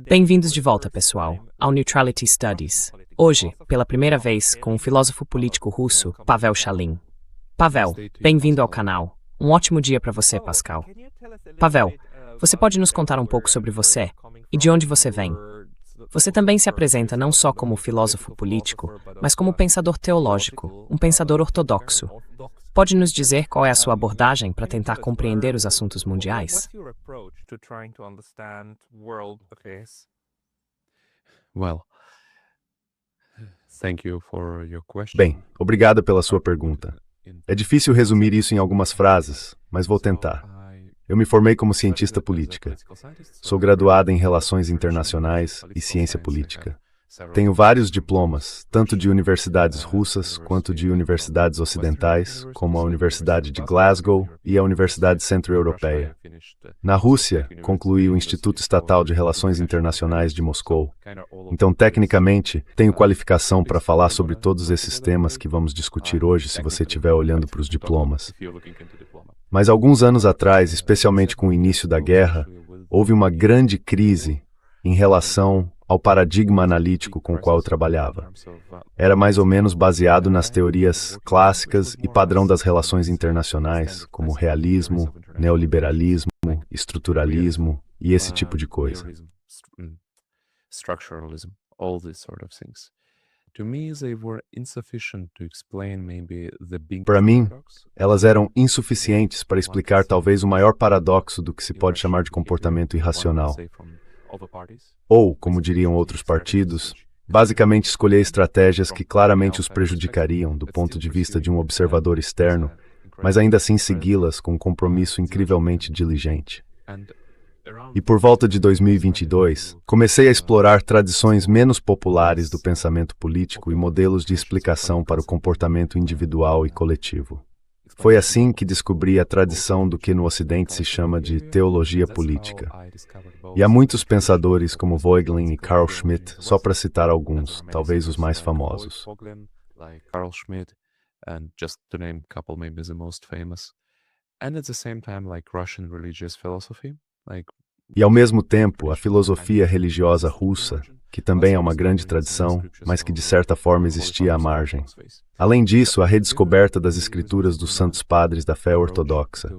Bem-vindos de volta, pessoal, ao Neutrality Studies. Hoje, pela primeira vez, com o filósofo político russo, Pavel Shalin. Pavel, bem-vindo ao canal. Um ótimo dia para você, Pascal. Pavel, você pode nos contar um pouco sobre você e de onde você vem? Você também se apresenta não só como filósofo político, mas como pensador teológico, um pensador ortodoxo. Pode nos dizer qual é a sua abordagem para tentar compreender os assuntos mundiais? Bem, obrigado pela sua pergunta. É difícil resumir isso em algumas frases, mas vou tentar. Eu me formei como cientista política. Sou graduada em Relações Internacionais e Ciência Política. Tenho vários diplomas, tanto de universidades russas quanto de universidades ocidentais, como a Universidade de Glasgow e a Universidade Centro-Europeia. Na Rússia, concluí o Instituto Estatal de Relações Internacionais de Moscou. Então, tecnicamente, tenho qualificação para falar sobre todos esses temas que vamos discutir hoje se você estiver olhando para os diplomas. Mas alguns anos atrás, especialmente com o início da guerra, houve uma grande crise em relação ao paradigma analítico com o qual eu trabalhava. Era mais ou menos baseado nas teorias clássicas e padrão das relações internacionais, como realismo, neoliberalismo, estruturalismo e esse tipo de coisa. Para mim, elas eram insuficientes para explicar talvez o maior paradoxo do que se pode chamar de comportamento irracional. Ou, como diriam outros partidos, basicamente escolher estratégias que claramente os prejudicariam do ponto de vista de um observador externo, mas ainda assim segui-las com um compromisso incrivelmente diligente. E por volta de 2022, comecei a explorar tradições menos populares do pensamento político e modelos de explicação para o comportamento individual e coletivo. Foi assim que descobri a tradição do que no Ocidente se chama de teologia política. E há muitos pensadores como Voegelin e Carl Schmitt, só para citar alguns, talvez os mais famosos. E ao mesmo tempo, a filosofia religiosa russa, que também é uma grande tradição, mas que de certa forma existia à margem. Além disso, a redescoberta das escrituras dos santos padres da fé ortodoxa.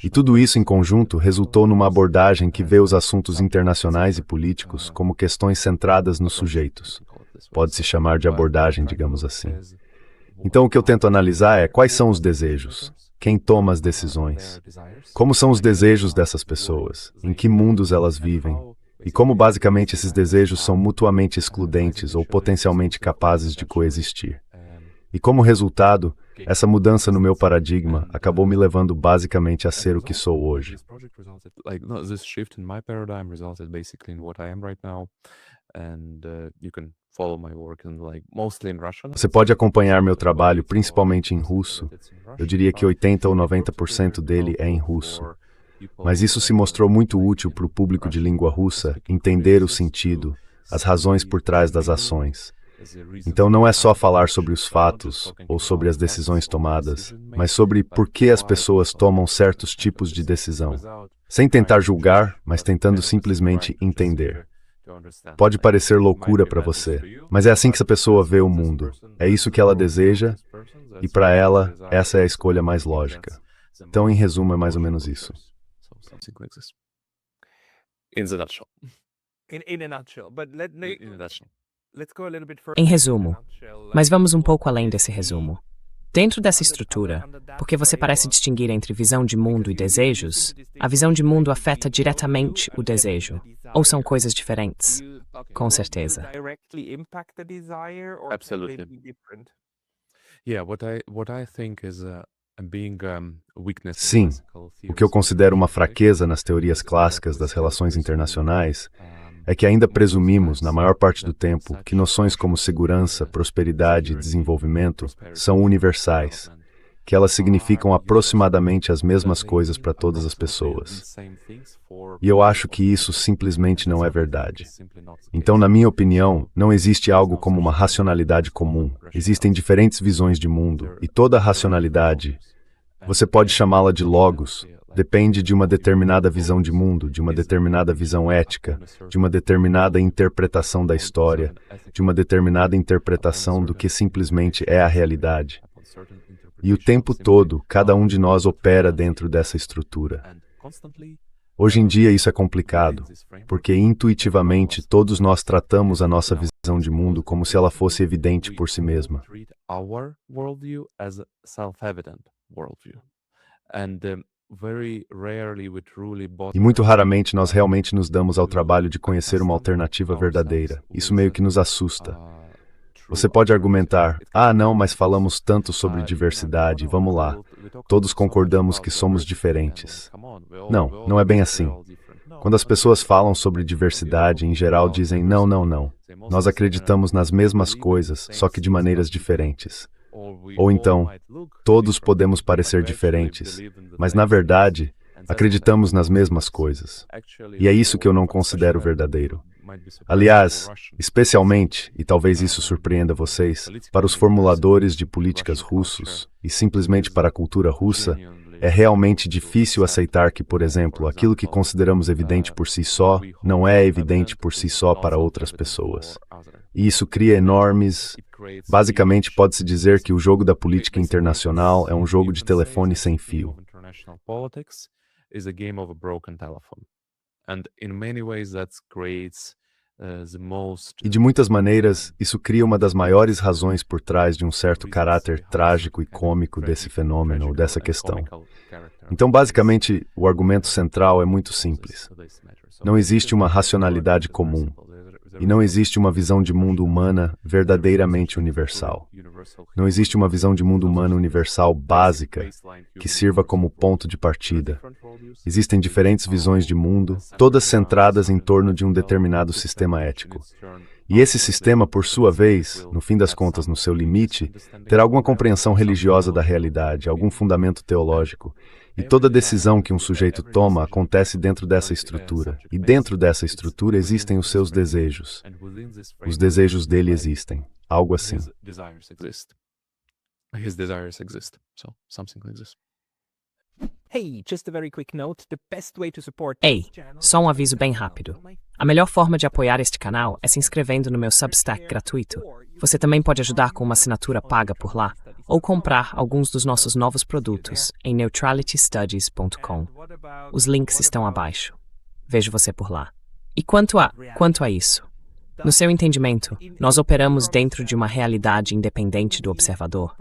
E tudo isso em conjunto resultou numa abordagem que vê os assuntos internacionais e políticos como questões centradas nos sujeitos. Pode-se chamar de abordagem, digamos assim. Então o que eu tento analisar é quais são os desejos, quem toma as decisões, como são os desejos dessas pessoas, em que mundos elas vivem, e como basicamente esses desejos são mutuamente excludentes ou potencialmente capazes de coexistir. E como resultado, essa mudança no meu paradigma acabou me levando basicamente a ser o que sou hoje. Você pode acompanhar meu trabalho principalmente em russo. Eu diria que 80 ou 90% dele é em russo. Mas isso se mostrou muito útil para o público de língua russa entender o sentido, as razões por trás das ações. Então não é só falar sobre os fatos ou sobre as decisões tomadas, mas sobre por que as pessoas tomam certos tipos de decisão. Sem tentar julgar, mas tentando simplesmente entender. Pode parecer loucura para você, mas é assim que essa pessoa vê o mundo. É isso que ela deseja, e para ela, essa é a escolha mais lógica. Então, em resumo, é mais ou menos isso. Em resumo, mas vamos um pouco além desse resumo. Dentro dessa estrutura, porque você parece distinguir entre visão de mundo e desejos, a visão de mundo afeta diretamente o desejo, ou são coisas diferentes? Com certeza. Sim, o que eu considero uma fraqueza nas teorias clássicas das relações internacionais é que ainda presumimos, na maior parte do tempo, que noções como segurança, prosperidade e desenvolvimento são universais, que elas significam aproximadamente as mesmas coisas para todas as pessoas. E eu acho que isso simplesmente não é verdade. Então, na minha opinião, não existe algo como uma racionalidade comum. Existem diferentes visões de mundo, e toda racionalidade, você pode chamá-la de logos, depende de uma determinada visão de mundo, de uma determinada visão ética, de uma determinada interpretação da história, de uma determinada interpretação do que simplesmente é a realidade. E o tempo todo, cada um de nós opera dentro dessa estrutura. Hoje em dia isso é complicado, porque intuitivamente todos nós tratamos a nossa visão de mundo como se ela fosse evidente por si mesma. E muito raramente nós realmente nos damos ao trabalho de conhecer uma alternativa verdadeira. Isso meio que nos assusta. Você pode argumentar, não, mas falamos tanto sobre diversidade, vamos lá. Todos concordamos que somos diferentes. Não, não é bem assim. Quando as pessoas falam sobre diversidade, em geral dizem não, não, não. Nós acreditamos nas mesmas coisas, só que de maneiras diferentes. Ou então, todos podemos parecer diferentes, mas na verdade, acreditamos nas mesmas coisas. E é isso que eu não considero verdadeiro. Aliás, especialmente, e talvez isso surpreenda vocês, para os formuladores de políticas russos, e simplesmente para a cultura russa, é realmente difícil aceitar que, por exemplo, aquilo que consideramos evidente por si só, não é evidente por si só para outras pessoas. E isso cria enormes... Basicamente, pode-se dizer que o jogo da política internacional é um jogo de telefone sem fio. E de muitas maneiras, isso cria uma das maiores razões por trás de um certo caráter trágico e cômico desse fenômeno, ou dessa questão. Então, basicamente, o argumento central é muito simples. Não existe uma racionalidade comum. E não existe uma visão de mundo humana verdadeiramente universal. Não existe uma visão de mundo humano universal básica que sirva como ponto de partida. Existem diferentes visões de mundo, todas centradas em torno de um determinado sistema ético. E esse sistema, por sua vez, no fim das contas, no seu limite, terá alguma compreensão religiosa da realidade, algum fundamento teológico. E toda decisão que um sujeito toma acontece dentro dessa estrutura. E dentro dessa estrutura existem os seus desejos. Os desejos dele existem. Algo assim. Ei, só um aviso bem rápido. A melhor forma de apoiar este canal é se inscrevendo no meu Substack gratuito. Você também pode ajudar com uma assinatura paga por lá, ou comprar alguns dos nossos novos produtos em neutralitystudies.com. Os links estão abaixo. Vejo você por lá. E quanto a isso? No seu entendimento, nós operamos dentro de uma realidade independente do observador?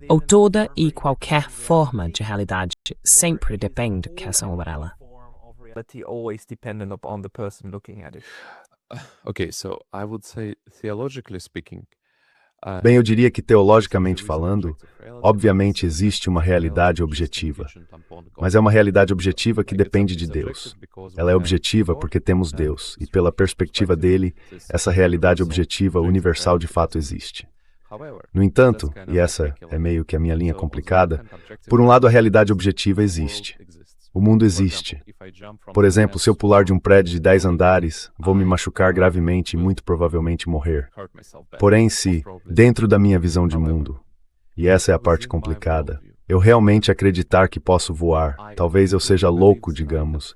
Ou toda e qualquer forma de realidade sempre depende que sobre ela? Okay, so I would say, theologically speaking, Bem, eu diria que, teologicamente falando, obviamente existe uma realidade objetiva. Mas é uma realidade objetiva que depende de Deus. Ela é objetiva porque temos Deus, e pela perspectiva dele, essa realidade objetiva universal de fato existe. No entanto, e essa é meio que a minha linha complicada, por um lado a realidade objetiva existe. O mundo existe. Por exemplo, se eu pular de um prédio de 10 andares, vou me machucar gravemente e muito provavelmente morrer. Porém, se, dentro da minha visão de mundo, e essa é a parte complicada, eu realmente acreditar que posso voar, talvez eu seja louco, digamos,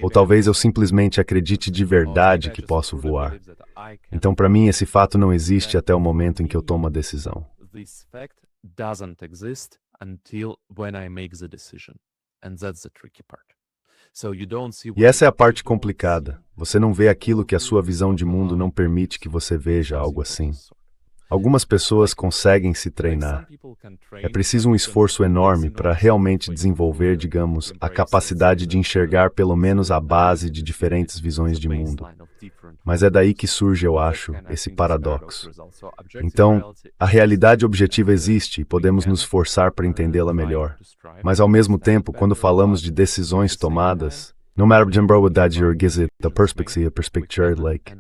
ou talvez eu simplesmente acredite de verdade que posso voar. Então, para mim, esse fato não existe até o momento em que eu tomo a decisão. E essa é a parte complicada. Você não vê aquilo que a sua visão de mundo não permite que você veja, algo assim. Algumas pessoas conseguem se treinar. É preciso um esforço enorme para realmente desenvolver, digamos, a capacidade de enxergar pelo menos a base de diferentes visões de mundo. Mas é daí que surge, eu acho, esse paradoxo. Então, a realidade objetiva existe e podemos nos esforçar para entendê-la melhor. Mas, ao mesmo tempo, quando falamos de decisões tomadas, no matter what you gives it the perspective like.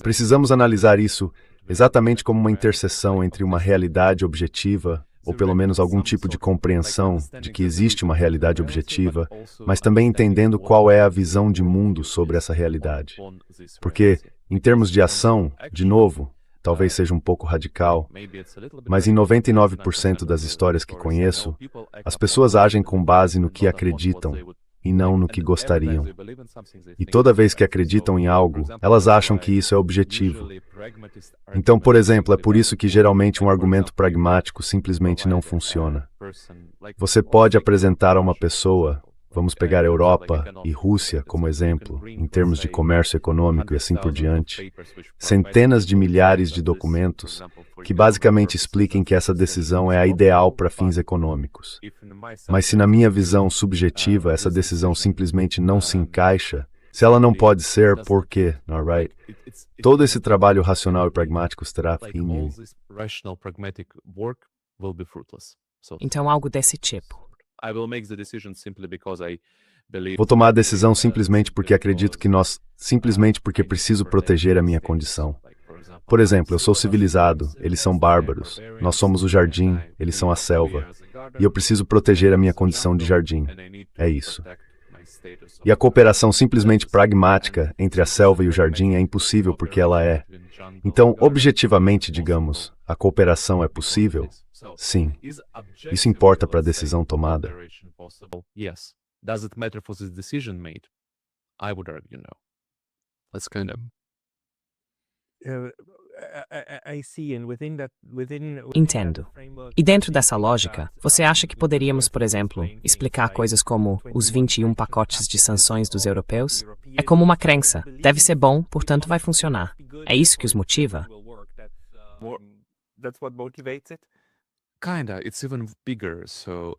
Precisamos analisar isso exatamente como uma interseção entre uma realidade objetiva, ou pelo menos algum tipo de compreensão de que existe uma realidade objetiva, mas também entendendo qual é a visão de mundo sobre essa realidade. Porque, em termos de ação, de novo, talvez seja um pouco radical, mas em 99% das histórias que conheço, as pessoas agem com base no que acreditam e não no que gostariam. E toda vez que acreditam em algo, elas acham que isso é objetivo. Então, por exemplo, é por isso que geralmente um argumento pragmático simplesmente não funciona. Você pode apresentar a uma pessoa, vamos pegar a Europa e Rússia como exemplo, em termos de comércio econômico e assim por diante, centenas de milhares de documentos que basicamente expliquem que essa decisão é a ideal para fins econômicos. Mas se na minha visão subjetiva essa decisão simplesmente não se encaixa, se ela não pode ser, por quê? Alright? Todo esse trabalho racional e pragmático será fim. Então, algo desse tipo. Vou tomar a decisão simplesmente porque acredito que simplesmente porque preciso proteger a minha condição. Por exemplo, eu sou civilizado, eles são bárbaros, nós somos o jardim, eles são a selva, e eu preciso proteger a minha condição de jardim. É isso. E a cooperação simplesmente pragmática entre a selva e o jardim é impossível porque ela é. Então, objetivamente, digamos, a cooperação é possível? Sim. Isso importa para a decisão tomada? Does it matter for the decision made? I would argue no. That's kind of. Entendo. E dentro dessa lógica, você acha que poderíamos, por exemplo, explicar coisas como os 21 pacotes de sanções dos europeus? É como uma crença. Deve ser bom, portanto vai funcionar. É isso que os motiva? Kinda, it's even bigger, so.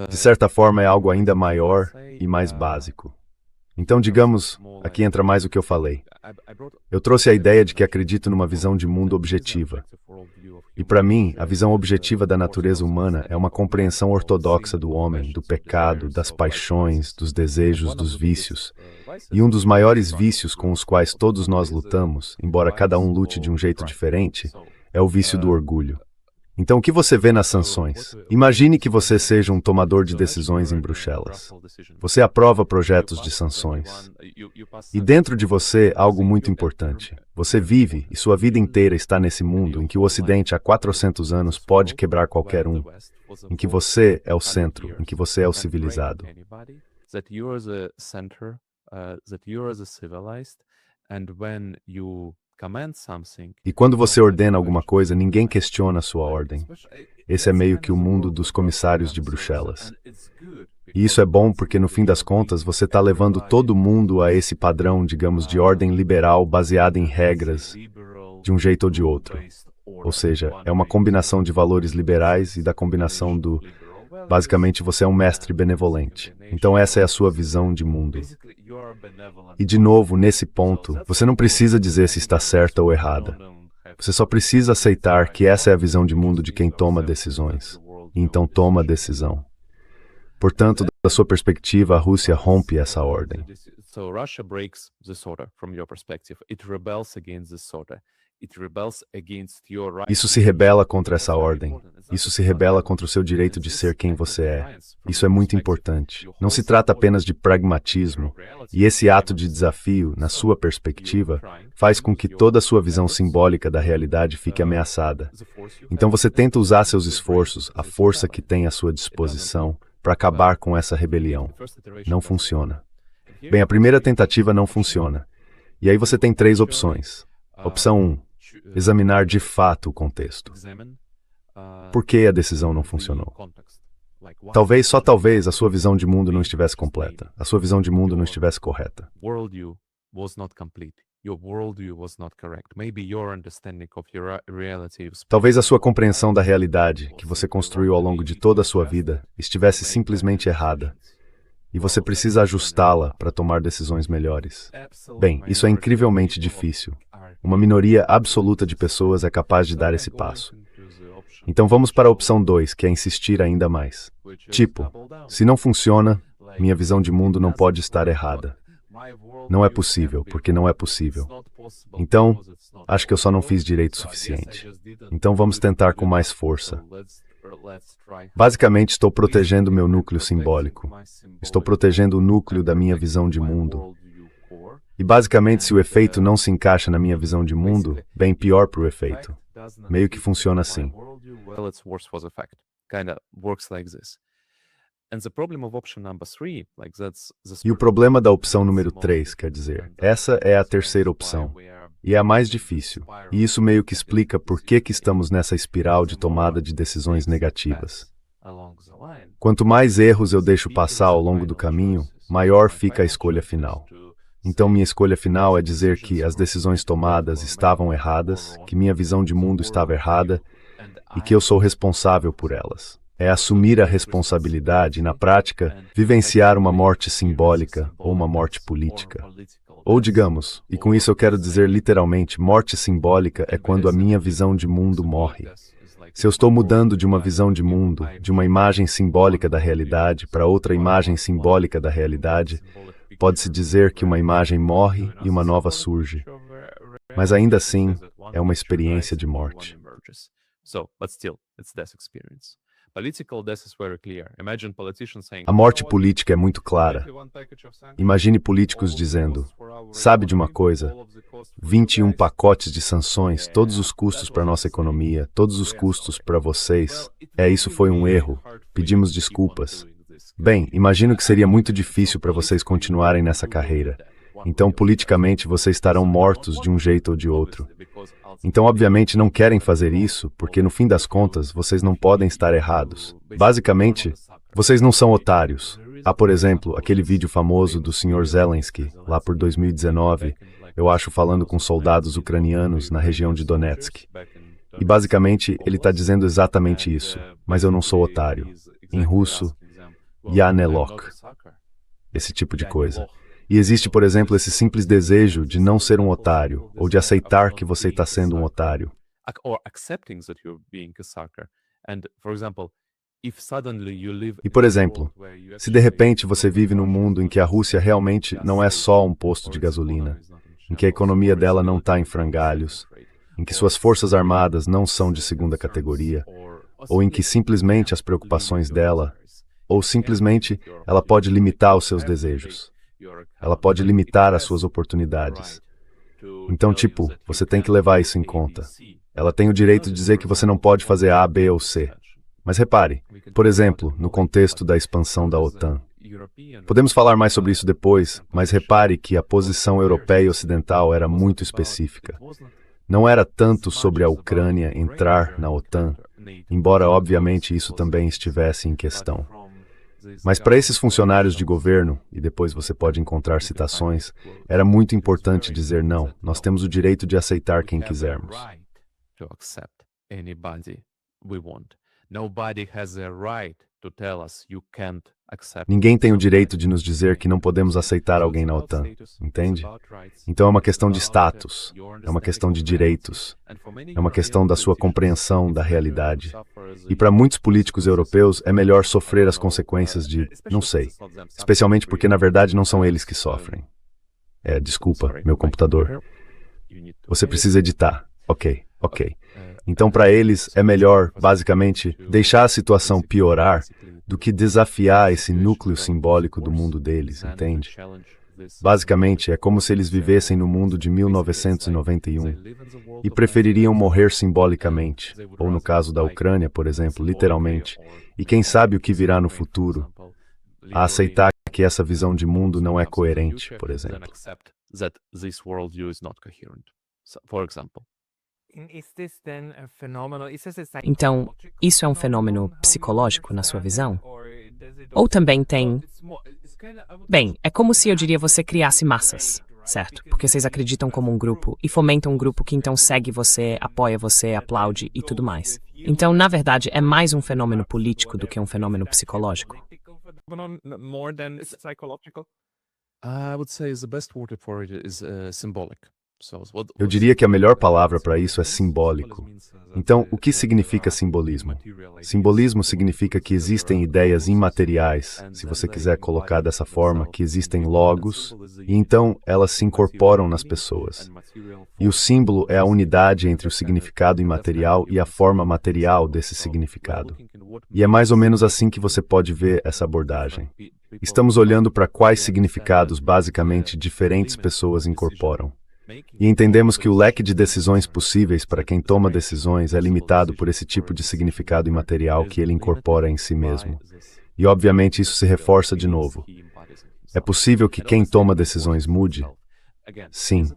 De certa forma, é algo ainda maior e mais básico. Então, digamos, aqui entra mais o que eu falei. Eu trouxe a ideia de que acredito numa visão de mundo objetiva. E para mim, a visão objetiva da natureza humana é uma compreensão ortodoxa do homem, do pecado, das paixões, dos desejos, dos vícios. E um dos maiores vícios com os quais todos nós lutamos, embora cada um lute de um jeito diferente, é o vício do orgulho. Então, o que você vê nas sanções? Imagine que você seja um tomador de decisões em Bruxelas. Você aprova projetos de sanções. E dentro de você, algo muito importante. Você vive, e sua vida inteira está nesse mundo em que o Ocidente há 400 anos pode quebrar qualquer um. Em que você é o centro, em que você é o civilizado. E quando você ordena alguma coisa, ninguém questiona a sua ordem. Esse é meio que o mundo dos comissários de Bruxelas. E isso é bom porque, no fim das contas, você está levando todo mundo a esse padrão, digamos, de ordem liberal baseada em regras, de um jeito ou de outro. Ou seja, é uma combinação de valores liberais e da combinação do... Basicamente, você é um mestre benevolente. Então essa é a sua visão de mundo. E de novo, nesse ponto, você não precisa dizer se está certa ou errada. Você só precisa aceitar que essa é a visão de mundo de quem toma decisões. E então toma a decisão. Portanto, da sua perspectiva, a Rússia rompe essa ordem. Isso se rebela contra essa ordem. Isso se rebela contra o seu direito de ser quem você é. Isso é muito importante. Não se trata apenas de pragmatismo. E esse ato de desafio, na sua perspectiva, faz com que toda a sua visão simbólica da realidade fique ameaçada. Então você tenta usar seus esforços, a força que tem à sua disposição, para acabar com essa rebelião. Não funciona. Bem, a primeira tentativa não funciona. E aí você tem 3 opções. Opção 1. Examinar de fato o contexto. Por que a decisão não funcionou? Talvez, só talvez, a sua visão de mundo não estivesse completa. A sua visão de mundo não estivesse correta. Talvez a sua compreensão da realidade, que você construiu ao longo de toda a sua vida, estivesse simplesmente errada. E você precisa ajustá-la para tomar decisões melhores. Bem, isso é incrivelmente difícil. Uma minoria absoluta de pessoas é capaz de dar esse passo. Então vamos para a opção 2, que é insistir ainda mais. Tipo, se não funciona, minha visão de mundo não pode estar errada. Não é possível, porque não é possível. Então, acho que eu só não fiz direito o suficiente. Então vamos tentar com mais força. Basicamente, estou protegendo meu núcleo simbólico. Estou protegendo o núcleo da minha visão de mundo. E basicamente, se o efeito não se encaixa na minha visão de mundo, bem pior para o efeito. Meio que funciona assim. Well, it's worse for the fact. Kinda works like this. And the problem of option number 3, like that's the E o problema da opção número 3, quer dizer, essa é a terceira opção. E é a mais difícil. E isso meio que explica por que estamos nessa espiral de tomada de decisões negativas. Quanto mais erros eu deixo passar ao longo do caminho, maior fica a escolha final. Então minha escolha final é dizer que as decisões tomadas estavam erradas, que minha visão de mundo estava errada e que eu sou responsável por elas. É assumir a responsabilidade e, na prática, vivenciar uma morte simbólica ou uma morte política. Ou digamos, e com isso eu quero dizer literalmente, morte simbólica é quando a minha visão de mundo morre. Se eu estou mudando de uma visão de mundo, de uma imagem simbólica da realidade para outra imagem simbólica da realidade, pode-se dizer que uma imagem morre e uma nova surge. Mas ainda assim, é uma experiência de morte. A morte política é muito clara. Imagine políticos dizendo, sabe de uma coisa, 21 pacotes de sanções, todos os custos para a nossa economia, todos os custos para vocês. Isso foi um erro, pedimos desculpas. Bem, imagino que seria muito difícil para vocês continuarem nessa carreira. Então, politicamente, vocês estarão mortos de um jeito ou de outro. Então, obviamente, não querem fazer isso, porque no fim das contas, vocês não podem estar errados. Basicamente, vocês não são otários. Há, por exemplo, aquele vídeo famoso do Sr. Zelensky, lá por 2019, eu acho falando com soldados ucranianos na região de Donetsk. E basicamente, ele está dizendo exatamente isso, mas eu não sou otário. Em russo, "Я не лох". Esse tipo de coisa. E existe, por exemplo, esse simples desejo de não ser um otário, ou de aceitar que você está sendo um otário. E, por exemplo, se de repente você vive num mundo em que a Rússia realmente não é só um posto de gasolina, em que a economia dela não está em frangalhos, em que suas forças armadas não são de segunda categoria, ou em que simplesmente as preocupações dela, ou simplesmente ela pode limitar os seus desejos. Ela pode limitar as suas oportunidades. Então, tipo, você tem que levar isso em conta. Ela tem o direito de dizer que você não pode fazer A, B ou C. Mas repare, por exemplo, no contexto da expansão da OTAN. Podemos falar mais sobre isso depois, mas repare que a posição europeia e ocidental era muito específica. Não era tanto sobre a Ucrânia entrar na OTAN, embora obviamente isso também estivesse em questão. Mas para esses funcionários de governo, e depois você pode encontrar citações, era muito importante dizer não, nós temos o direito de aceitar quem quisermos. Ninguém tem o direito de nos dizer que não podemos aceitar alguém na OTAN, entende? Então é uma questão de status, é uma questão de direitos, é uma questão da sua compreensão da realidade. E para muitos políticos europeus é melhor sofrer as consequências de, não sei, especialmente porque na verdade não são eles que sofrem. Desculpa, meu computador. Você precisa editar. Ok. Então para eles é melhor, basicamente, deixar a situação piorar do que desafiar esse núcleo simbólico do mundo deles, entende? Basicamente, é como se eles vivessem no mundo de 1991 e prefeririam morrer simbolicamente, ou no caso da Ucrânia, por exemplo, literalmente, e quem sabe o que virá no futuro, a aceitar que essa visão de mundo não é coerente, por exemplo. Então, isso é um fenômeno psicológico na sua visão? Ou também tem... Bem, é como se eu diria você criasse massas, certo? Porque vocês acreditam como um grupo e fomentam um grupo que então segue você, apoia você, aplaude e tudo mais. Então, na verdade, é mais um fenômeno político do que um fenômeno psicológico. I would say the best word for it is symbolic. Eu diria que a melhor palavra para isso é simbólico. Então, o que significa simbolismo? Simbolismo significa que existem ideias imateriais, se você quiser colocar dessa forma, que existem logos, e então elas se incorporam nas pessoas. E o símbolo é a unidade entre o significado imaterial e a forma material desse significado. E é mais ou menos assim que você pode ver essa abordagem. Estamos olhando para quais significados, basicamente, diferentes pessoas incorporam. E entendemos que o leque de decisões possíveis para quem toma decisões é limitado por esse tipo de significado imaterial que ele incorpora em si mesmo. E, obviamente, isso se reforça de novo. É possível que quem toma decisões mude? Sim.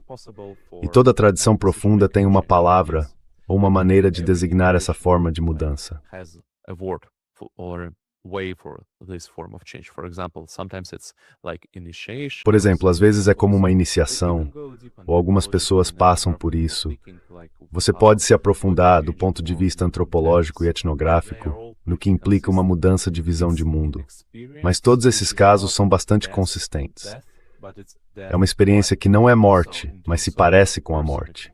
E toda tradição profunda tem uma palavra ou uma maneira de designar essa forma de mudança. Por exemplo, às vezes é como uma iniciação, ou algumas pessoas passam por isso. Você pode se aprofundar do ponto de vista antropológico e etnográfico no que implica uma mudança de visão de mundo. Mas todos esses casos são bastante consistentes. É uma experiência que não é morte, mas se parece com a morte.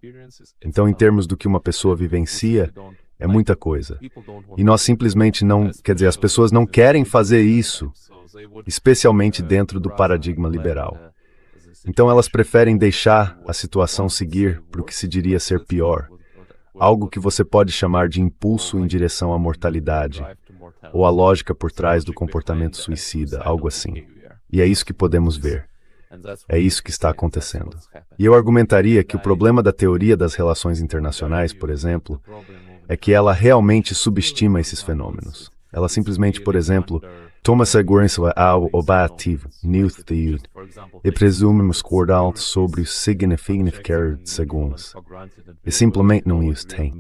Então, em termos do que uma pessoa vivencia, é muita coisa. E nós simplesmente não, as pessoas não querem fazer isso, especialmente dentro do paradigma liberal. Então elas preferem deixar a situação seguir para o que se diria ser pior, algo que você pode chamar de impulso em direção à mortalidade, ou a lógica por trás do comportamento suicida, algo assim. E é isso que podemos ver. É isso que está acontecendo. E eu argumentaria que o problema da teoria das relações internacionais, por exemplo, é que ela realmente subestima esses fenômenos. Ela simplesmente, por exemplo, toma segurança ao objetivo neutro e presume discordar sobre o significado de segundos. E simplesmente não os tem.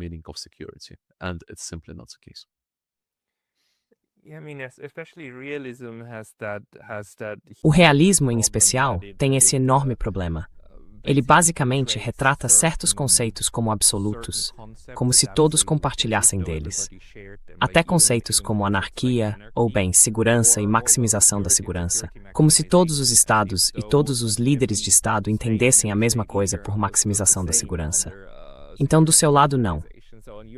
O realismo, em especial, tem esse enorme problema. Ele basicamente retrata certos conceitos como absolutos, como se todos compartilhassem deles. Até conceitos como anarquia, ou bem, segurança e maximização da segurança, como se todos os estados e todos os líderes de estado entendessem a mesma coisa por maximização da segurança. Então, do seu lado, não.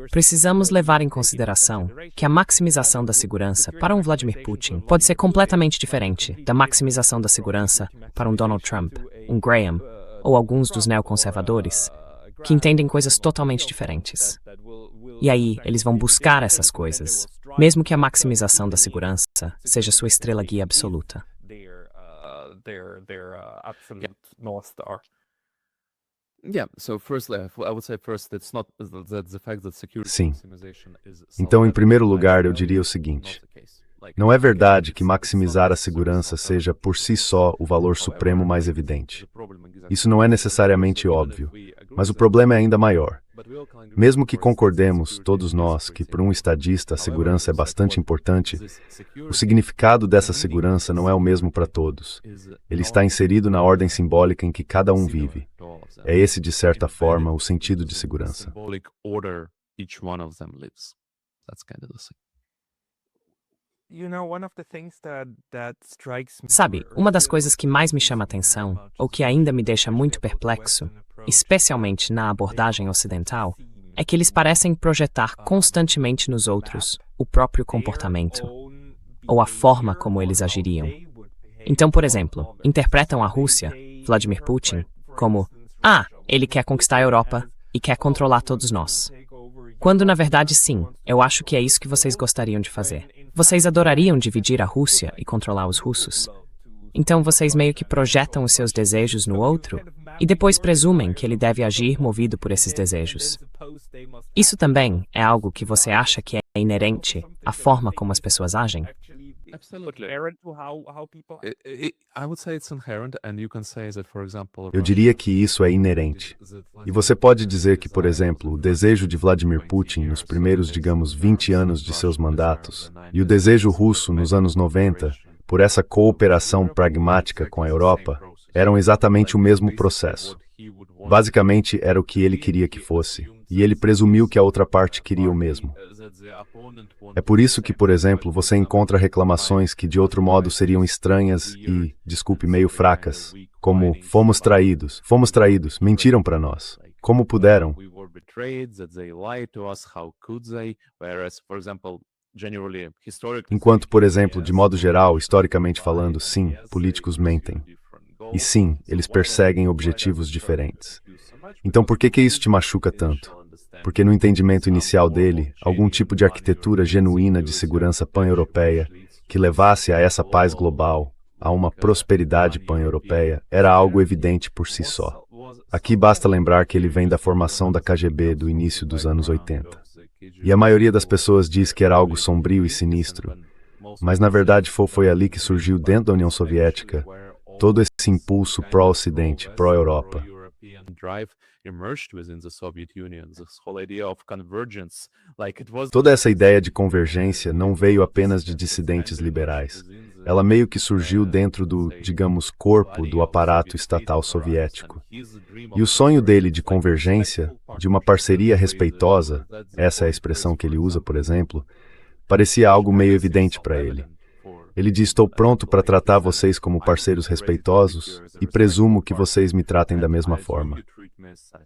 Precisamos levar em consideração que a maximização da segurança para um Vladimir Putin pode ser completamente diferente da maximização da segurança para um Donald Trump, um Graham, ou alguns dos neoconservadores, que entendem coisas totalmente diferentes. E aí, eles vão buscar essas coisas, mesmo que a maximização da segurança seja sua estrela guia absoluta. Sim. Então, em primeiro lugar, eu diria o seguinte. Não é verdade que maximizar a segurança seja, por si só, o valor supremo mais evidente. Isso não é necessariamente óbvio, mas o problema é ainda maior. Mesmo que concordemos, todos nós, que para um estadista a segurança é bastante importante, o significado dessa segurança não é o mesmo para todos. Ele está inserido na ordem simbólica em que cada um vive. É esse, de certa forma, o sentido de segurança. Sabe, uma das coisas que mais me chama a atenção, ou que ainda me deixa muito perplexo, especialmente na abordagem ocidental, é que eles parecem projetar constantemente nos outros o próprio comportamento, ou a forma como eles agiriam. Então, por exemplo, interpretam a Rússia, Vladimir Putin, como ele quer conquistar a Europa e quer controlar todos nós. Quando, na verdade, sim, eu acho que é isso que vocês gostariam de fazer. Vocês adorariam dividir a Rússia e controlar os russos. Então vocês meio que projetam os seus desejos no outro e depois presumem que ele deve agir movido por esses desejos. Isso também é algo que você acha que é inerente à forma como as pessoas agem? Eu diria que isso é inerente. E você pode dizer que, por exemplo, o desejo de Vladimir Putin nos primeiros, 20 anos de seus mandatos, e o desejo russo nos anos 90, por essa cooperação pragmática com a Europa, eram exatamente o mesmo processo. Basicamente, era o que ele queria que fosse, e ele presumiu que a outra parte queria o mesmo. É por isso que, por exemplo, você encontra reclamações que de outro modo seriam estranhas e, desculpe, meio fracas, como fomos traídos, mentiram para nós. Como puderam? Enquanto, por exemplo, de modo geral, historicamente falando, sim, políticos mentem. E sim, eles perseguem objetivos diferentes. Então por que isso te machuca tanto? Porque no entendimento inicial dele, algum tipo de arquitetura genuína de segurança pan-europeia que levasse a essa paz global, a uma prosperidade pan-europeia, era algo evidente por si só. Aqui basta lembrar que ele vem da formação da KGB do início dos anos 80. E a maioria das pessoas diz que era algo sombrio e sinistro, mas na verdade foi ali que surgiu dentro da União Soviética todo esse impulso pró-Ocidente, pró-Europa. Toda essa ideia de convergência não veio apenas de dissidentes liberais. Ela meio que surgiu dentro do, digamos, corpo do aparato estatal soviético. E o sonho dele de convergência, de uma parceria respeitosa, essa é a expressão que ele usa, por exemplo, parecia algo meio evidente para ele. Ele diz: estou pronto para tratar vocês como parceiros respeitosos e presumo que vocês me tratem da mesma forma.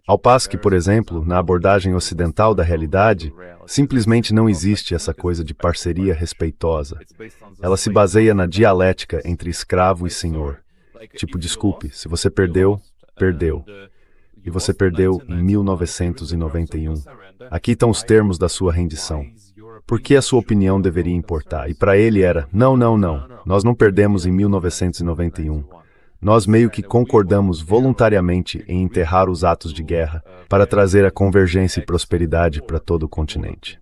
Ao passo que, por exemplo, na abordagem ocidental da realidade, simplesmente não existe essa coisa de parceria respeitosa. Ela se baseia na dialética entre escravo e senhor. Tipo, desculpe, se você perdeu, perdeu. E você perdeu em 1991. Aqui estão os termos da sua rendição. Por que a sua opinião deveria importar? E para ele era, não, nós não perdemos em 1991. Nós meio que concordamos voluntariamente em enterrar os atos de guerra para trazer a convergência e prosperidade para todo o continente.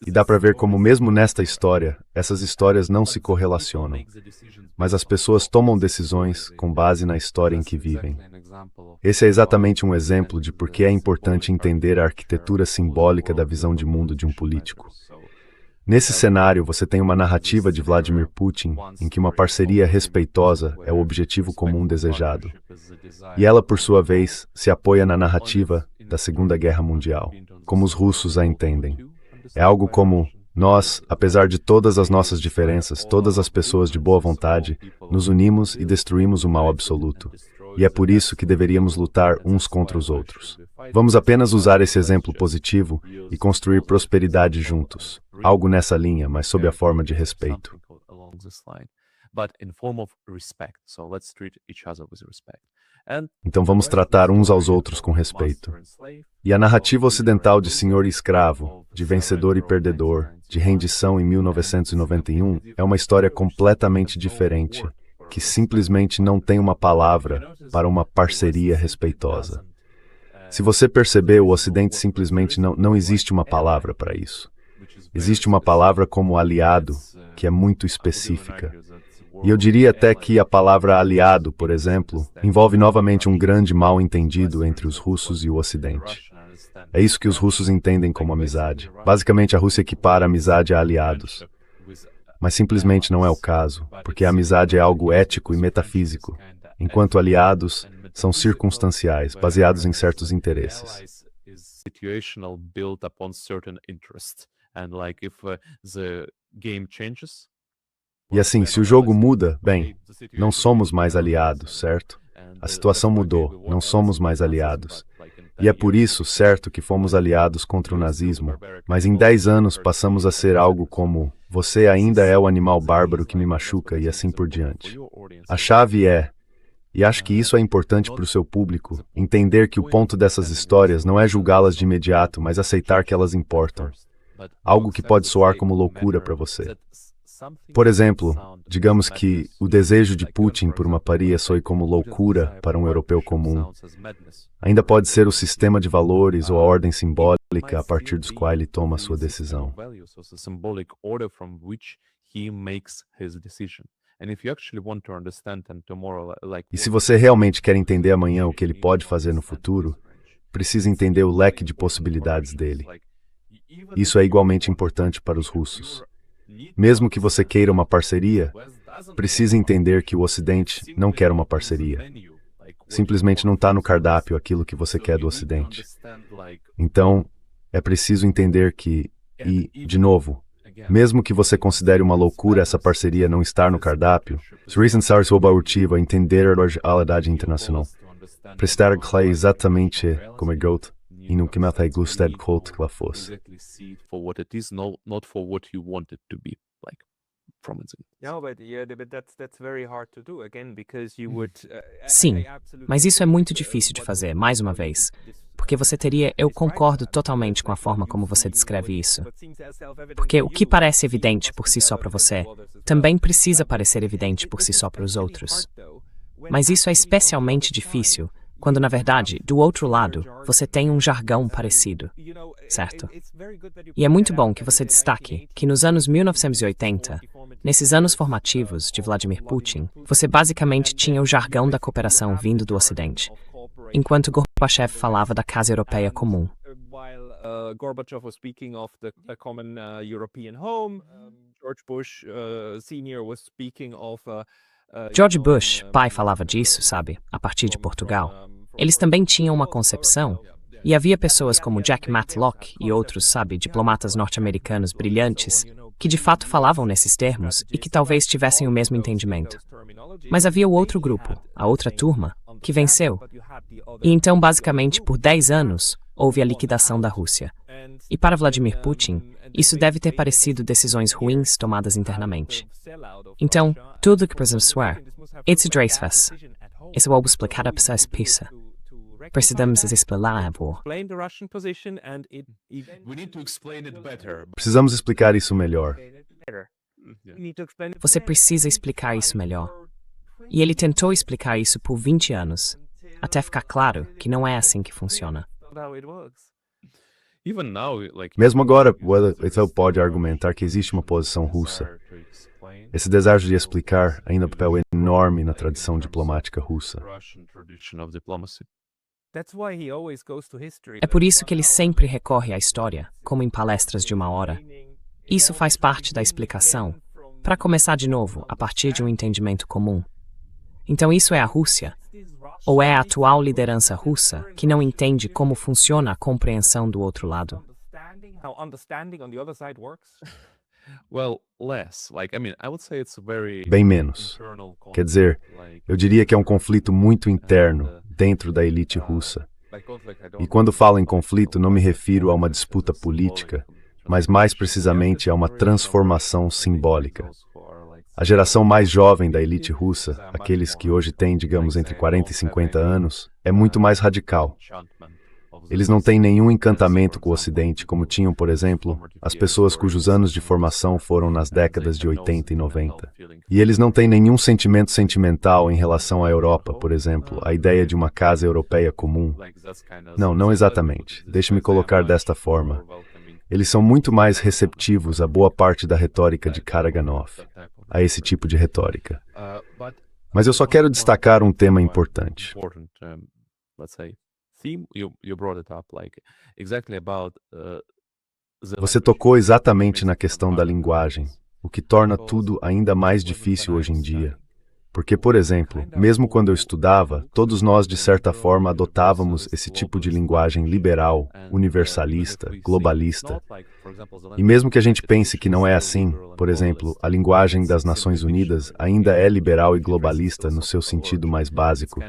E dá para ver como mesmo nesta história, essas histórias não se correlacionam, mas as pessoas tomam decisões com base na história em que vivem. Esse é exatamente um exemplo de por que é importante entender a arquitetura simbólica da visão de mundo de um político. Nesse cenário, você tem uma narrativa de Vladimir Putin, em que uma parceria respeitosa é o objetivo comum desejado. E ela, por sua vez, se apoia na narrativa da Segunda Guerra Mundial, como os russos a entendem. É algo como: nós, apesar de todas as nossas diferenças, todas as pessoas de boa vontade, nos unimos e destruímos o mal absoluto. E é por isso que deveríamos lutar uns contra os outros. Vamos apenas usar esse exemplo positivo e construir prosperidade juntos. Algo nessa linha, mas sob a forma de respeito. Então vamos tratar uns aos outros com respeito. E a narrativa ocidental de senhor e escravo, de vencedor e perdedor, de rendição em 1991, é uma história completamente diferente, que simplesmente não tem uma palavra para uma parceria respeitosa. Se você perceber, o Ocidente simplesmente não existe uma palavra para isso. Existe uma palavra como aliado, que é muito específica. E eu diria até que a palavra aliado, por exemplo, envolve novamente um grande mal-entendido entre os russos e o Ocidente. É isso que os russos entendem como amizade. Basicamente, a Rússia equipara a amizade a aliados. Mas simplesmente não é o caso, porque a amizade é algo ético e metafísico, enquanto aliados são circunstanciais, baseados em certos interesses. E assim, se o jogo muda, bem, não somos mais aliados, certo? A situação mudou, não somos mais aliados. E é por isso, certo, que fomos aliados contra o nazismo, mas em 10 anos passamos a ser algo como: você ainda é o animal bárbaro que me machuca, e assim por diante. A chave é, e acho que isso é importante para o seu público, entender que o ponto dessas histórias não é julgá-las de imediato, mas aceitar que elas importam. Algo que pode soar como loucura para você. Por exemplo, digamos que o desejo de Putin por uma paria soe como loucura para um europeu comum. Ainda pode ser o sistema de valores ou a ordem simbólica a partir dos quais ele toma a sua decisão. E se você realmente quer entender amanhã o que ele pode fazer no futuro, precisa entender o leque de possibilidades dele. Isso é igualmente importante para os russos. Mesmo que você queira uma parceria, precisa entender que o Ocidente não quer uma parceria. Simplesmente não está no cardápio aquilo que você quer do Ocidente. Então, é preciso entender que, de novo, mesmo que você considere uma loucura essa parceria não estar no cardápio, se sobre a entender a realidade internacional. Prestar claro exatamente como é gosto e no que mais gostado que ela fosse. Sim, mas isso é muito difícil de fazer, mais uma vez. Porque você teria, eu concordo totalmente com a forma como você descreve isso. Porque o que parece evidente por si só para você, também precisa parecer evidente por si só para os outros. Mas isso é especialmente difícil quando, na verdade, do outro lado, você tem um jargão parecido, certo? E é muito bom que você destaque que nos anos 1980, nesses anos formativos de Vladimir Putin, você basicamente tinha o jargão da cooperação vindo do Ocidente, enquanto Gorbachev falava da Casa Europeia Comum. Gorbachev was speaking of the common European home. George Bush Sr. was speaking of George Bush, pai, falava disso, sabe, a partir de Portugal. Eles também tinham uma concepção, e havia pessoas como Jack Matlock e outros, sabe, diplomatas norte-americanos brilhantes, que de fato falavam nesses termos e que talvez tivessem o mesmo entendimento. Mas havia o outro grupo, a outra turma, que venceu. E então, basicamente, por 10 anos, houve a liquidação da Rússia. E para Vladimir Putin, isso deve ter parecido decisões ruins tomadas internamente. Então, tudo o que precisamos esse dreisfas. Isso é algo explicado para essa peça. Precisamos explicar. Precisamos explicar isso melhor. Você precisa explicar isso melhor. E ele tentou explicar isso por 20 anos, até ficar claro que não é assim que funciona. Mesmo agora, você pode argumentar que existe uma posição russa. Esse desejo de explicar ainda é um papel enorme na tradição diplomática russa. É por isso que ele sempre recorre à história, como em palestras de 1 hora. Isso faz parte da explicação, para começar de novo, a partir de um entendimento comum. Então isso é a Rússia? Ou é a atual liderança russa que não entende como funciona a compreensão do outro lado? Bem menos. Quer dizer, eu diria que é um conflito muito interno dentro da elite russa. E quando falo em conflito, não me refiro a uma disputa política, mas mais precisamente a uma transformação simbólica. A geração mais jovem da elite russa, aqueles que hoje têm, digamos, entre 40 e 50 anos, é muito mais radical. Eles não têm nenhum encantamento com o Ocidente, como tinham, por exemplo, as pessoas cujos anos de formação foram nas décadas de 80 e 90. E eles não têm nenhum sentimento sentimental em relação à Europa, por exemplo, a ideia de uma casa europeia comum. Não exatamente. Deixe-me colocar desta forma. Eles são muito mais receptivos a boa parte da retórica de Karaganov, a esse tipo de retórica. Mas eu só quero destacar um tema importante. Você tocou exatamente na questão da linguagem, o que torna tudo ainda mais difícil hoje em dia. Porque, por exemplo, mesmo quando eu estudava, todos nós, de certa forma, adotávamos esse tipo de linguagem liberal, universalista, globalista. E mesmo que a gente pense que não é assim, por exemplo, a linguagem das Nações Unidas ainda é liberal e globalista no seu sentido mais básico,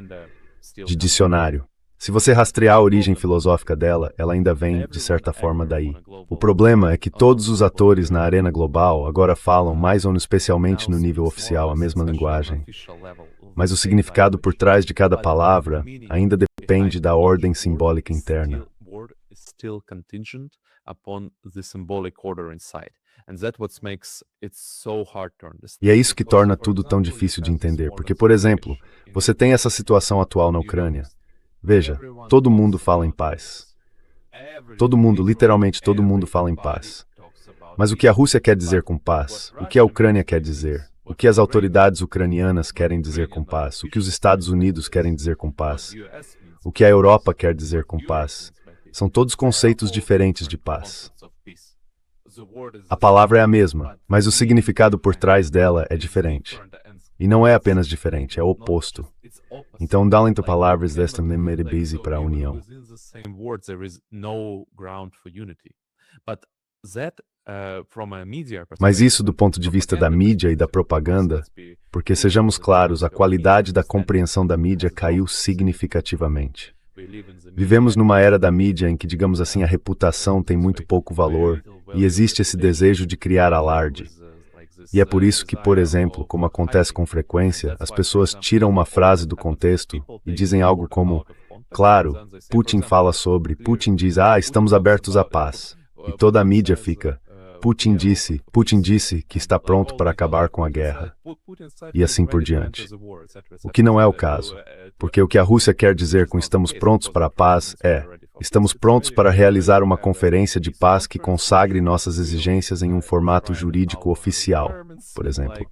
de dicionário. Se você rastrear a origem filosófica dela, ela ainda vem, de certa forma, daí. O problema é que todos os atores na arena global agora falam, mais ou especialmente no nível oficial, a mesma linguagem. Mas o significado por trás de cada palavra ainda depende da ordem simbólica interna. E é isso que torna tudo tão difícil de entender, porque, por exemplo, você tem essa situação atual na Ucrânia. Veja, todo mundo fala em paz. Todo mundo, literalmente todo mundo fala em paz. Mas o que a Rússia quer dizer com paz? O que a Ucrânia quer dizer? O que as autoridades ucranianas querem dizer com paz? O que os Estados Unidos querem dizer com paz? O que a Europa quer dizer com paz? São todos conceitos diferentes de paz. A palavra é a mesma, mas o significado por trás dela é diferente. E não é apenas diferente, é oposto. Então, dá-lhe palavras desta maneira base para a união. Mas isso do ponto de vista da mídia e da propaganda, porque sejamos claros, a qualidade da compreensão da mídia caiu significativamente. Vivemos numa era da mídia em que, digamos assim, a reputação tem muito pouco valor e existe esse desejo de criar alarde. E é por isso que, por exemplo, como acontece com frequência, as pessoas tiram uma frase do contexto e dizem algo como: claro, Putin fala sobre, Putin diz, estamos abertos à paz. E toda a mídia fica: Putin disse que está pronto para acabar com a guerra. E assim por diante. O que não é o caso, porque o que a Rússia quer dizer com estamos prontos para a paz é: estamos prontos para realizar uma conferência de paz que consagre nossas exigências em um formato jurídico oficial, por exemplo.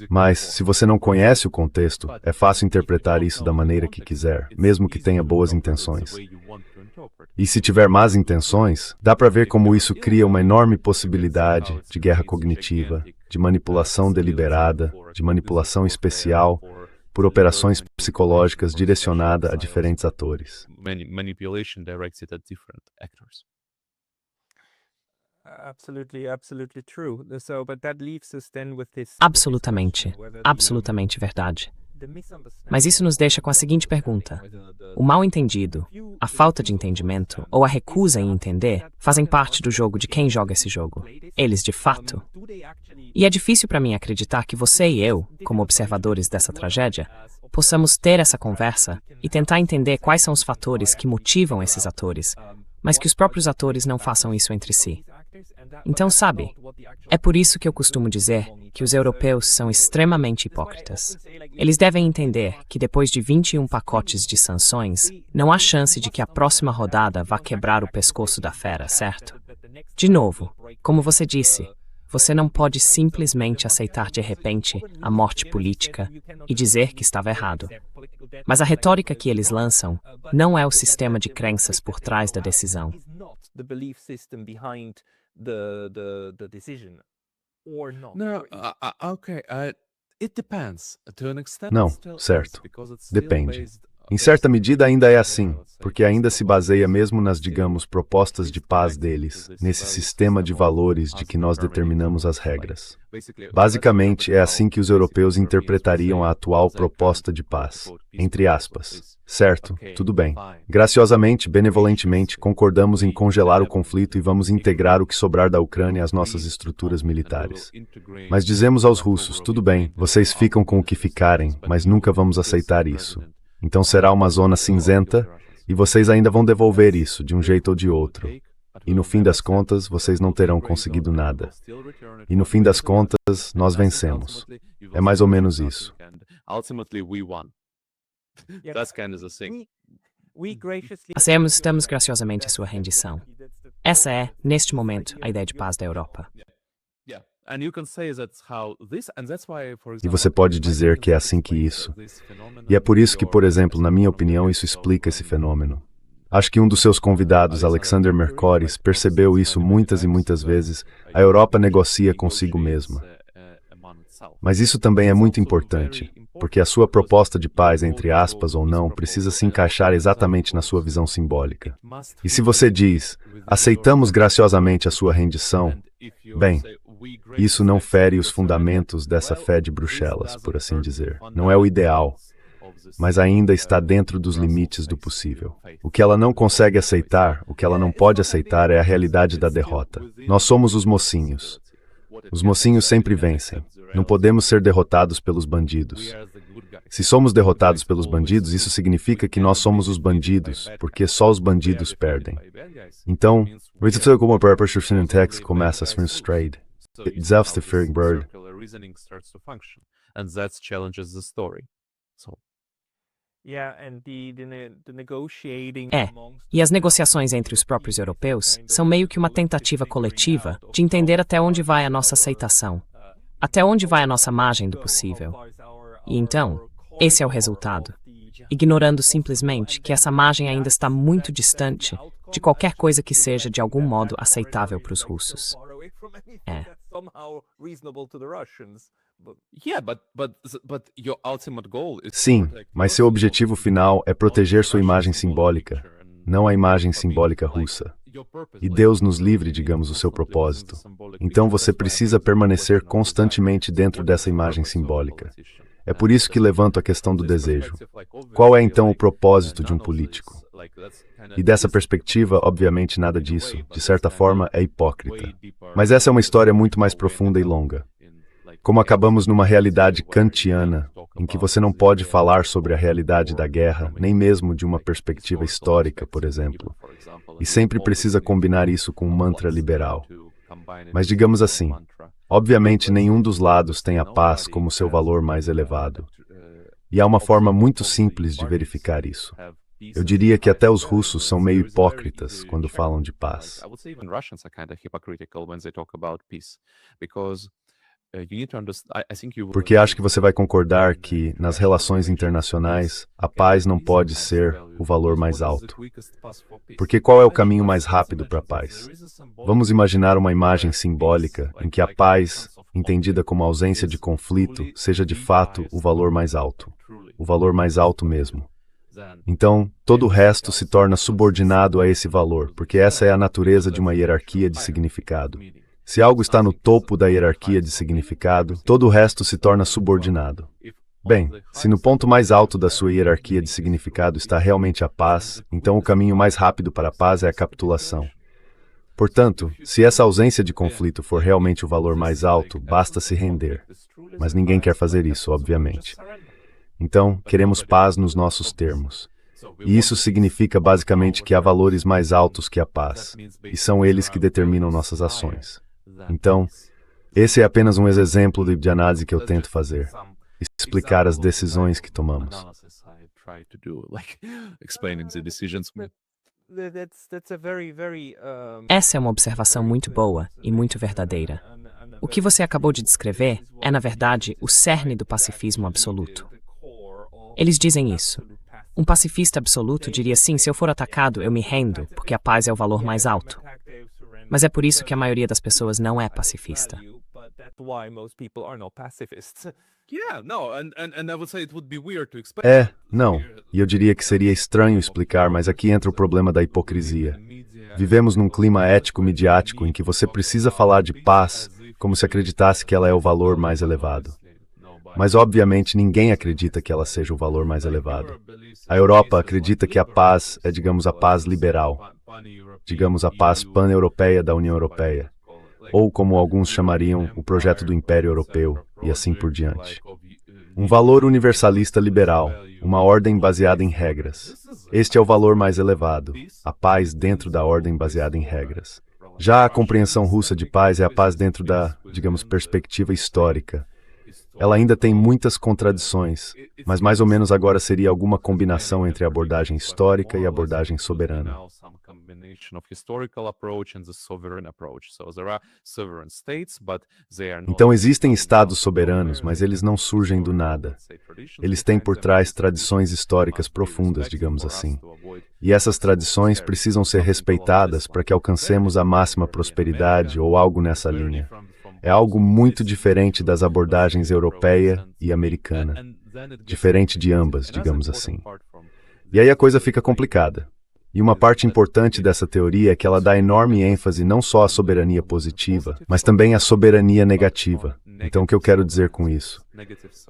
Mas, se você não conhece o contexto, é fácil interpretar isso da maneira que quiser, mesmo que tenha boas intenções. E se tiver más intenções, dá para ver como isso cria uma enorme possibilidade de guerra cognitiva, de manipulação deliberada, de manipulação especial, por operações psicológicas direcionadas a diferentes atores. Absolutamente verdade. Mas isso nos deixa com a seguinte pergunta: o mal-entendido, a falta de entendimento ou a recusa em entender fazem parte do jogo de quem joga esse jogo? Eles, de fato? E é difícil para mim acreditar que você e eu, como observadores dessa tragédia, possamos ter essa conversa e tentar entender quais são os fatores que motivam esses atores, mas que os próprios atores não façam isso entre si. Então, sabe, é por isso que eu costumo dizer que os europeus são extremamente hipócritas. Eles devem entender que depois de 21 pacotes de sanções, não há chance de que a próxima rodada vá quebrar o pescoço da fera, certo? De novo, como você disse, você não pode simplesmente aceitar de repente a morte política e dizer que estava errado. Mas a retórica que eles lançam não é o sistema de crenças por trás da decisão. Não, certo. Depende. Em certa medida ainda é assim, porque ainda se baseia mesmo nas, digamos, propostas de paz deles, nesse sistema de valores de que nós determinamos as regras. Basicamente, é assim que os europeus interpretariam a atual proposta de paz. Entre aspas. Certo, tudo bem. Graciosamente, benevolentemente, concordamos em congelar o conflito e vamos integrar o que sobrar da Ucrânia às nossas estruturas militares. Mas dizemos aos russos, tudo bem, vocês ficam com o que ficarem, mas nunca vamos aceitar isso. Então será uma zona cinzenta e vocês ainda vão devolver isso de um jeito ou de outro. E no fim das contas, vocês não terão conseguido nada. E no fim das contas, nós vencemos. É mais ou menos isso. Aceitamos graciosamente a sua rendição. Essa é, neste momento, a ideia de paz da Europa. E você pode dizer que é assim que isso. E é por isso que, por exemplo, na minha opinião, isso explica esse fenômeno. Acho que um dos seus convidados, Alexander Mercoris, percebeu isso muitas e muitas vezes. A Europa negocia consigo mesma. Mas isso também é muito importante, porque a sua proposta de paz, entre aspas ou não, precisa se encaixar exatamente na sua visão simbólica. E se você diz, aceitamos graciosamente a sua rendição, bem, isso não fere os fundamentos dessa fé de Bruxelas, por assim dizer. Não é o ideal, mas ainda está dentro dos limites do possível. O que ela não consegue aceitar, o que ela não pode aceitar é a realidade da derrota. Nós somos os mocinhos. Os mocinhos sempre vencem. Não podemos ser derrotados pelos bandidos. Se somos derrotados pelos bandidos, isso significa que nós somos os bandidos, porque só os bandidos perdem. Então, como a própria text começa a ser straight. Bird. E as negociações entre os próprios europeus são meio que uma tentativa coletiva de entender até onde vai a nossa aceitação, até onde vai a nossa margem do possível. E então, esse é o resultado. Ignorando simplesmente que essa margem ainda está muito distante de qualquer coisa que seja de algum modo aceitável para os russos. É. Sim, mas seu objetivo final é proteger sua imagem simbólica, não a imagem simbólica russa. E Deus nos livre, digamos, o seu propósito. Então você precisa permanecer constantemente dentro dessa imagem simbólica. É por isso que levanto a questão do desejo. Qual é então o propósito de um político? E dessa perspectiva, obviamente nada disso, de certa forma, é hipócrita. Mas essa é uma história muito mais profunda e longa. Como acabamos numa realidade kantiana, em que você não pode falar sobre a realidade da guerra, nem mesmo de uma perspectiva histórica, por exemplo, e sempre precisa combinar isso com um mantra liberal. Mas digamos assim, obviamente nenhum dos lados tem a paz como seu valor mais elevado. E há uma forma muito simples de verificar isso. Eu diria que até os russos são meio hipócritas quando falam de paz. Porque acho que você vai concordar que, nas relações internacionais, a paz não pode ser o valor mais alto. Porque qual é o caminho mais rápido para a paz? Vamos imaginar uma imagem simbólica em que a paz, entendida como ausência de conflito, seja de fato o valor mais alto. O valor mais alto mesmo. Então, todo o resto se torna subordinado a esse valor, porque essa é a natureza de uma hierarquia de significado. Se algo está no topo da hierarquia de significado, todo o resto se torna subordinado. Bem, se no ponto mais alto da sua hierarquia de significado está realmente a paz, então o caminho mais rápido para a paz é a capitulação. Portanto, se essa ausência de conflito for realmente o valor mais alto, basta se render. Mas ninguém quer fazer isso, obviamente. Então, queremos paz nos nossos termos. E isso significa basicamente que há valores mais altos que a paz, e são eles que determinam nossas ações. Então, esse é apenas um exemplo de análise que eu tento fazer, explicar as decisões que tomamos. Essa é uma observação muito boa e muito verdadeira. O que você acabou de descrever é, na verdade, o cerne do pacifismo absoluto. Eles dizem isso. Um pacifista absoluto diria sim, se eu for atacado, eu me rendo, porque a paz é o valor mais alto. Mas é por isso que a maioria das pessoas não é pacifista. Não. E eu diria que seria estranho explicar, mas aqui entra o problema da hipocrisia. Vivemos num clima ético-midiático em que você precisa falar de paz como se acreditasse que ela é o valor mais elevado. Mas, obviamente, ninguém acredita que ela seja o valor mais elevado. A Europa acredita que a paz é, digamos, a paz liberal. Digamos, a paz pan-europeia da União Europeia. Ou, como alguns chamariam, o projeto do Império Europeu, e assim por diante. Um valor universalista liberal, uma ordem baseada em regras. Este é o valor mais elevado, a paz dentro da ordem baseada em regras. Já a compreensão russa de paz é a paz dentro da, digamos, perspectiva histórica. Ela ainda tem muitas contradições, mas mais ou menos agora seria alguma combinação entre a abordagem histórica e a abordagem soberana. Então existem estados soberanos, mas eles não surgem do nada. Eles têm por trás tradições históricas profundas, digamos assim. E essas tradições precisam ser respeitadas para que alcancemos a máxima prosperidade ou algo nessa linha. É algo muito diferente das abordagens europeia e americana. Diferente de ambas, digamos assim. E aí a coisa fica complicada. E uma parte importante dessa teoria é que ela dá enorme ênfase não só à soberania positiva, mas também à soberania negativa. Então, o que eu quero dizer com isso?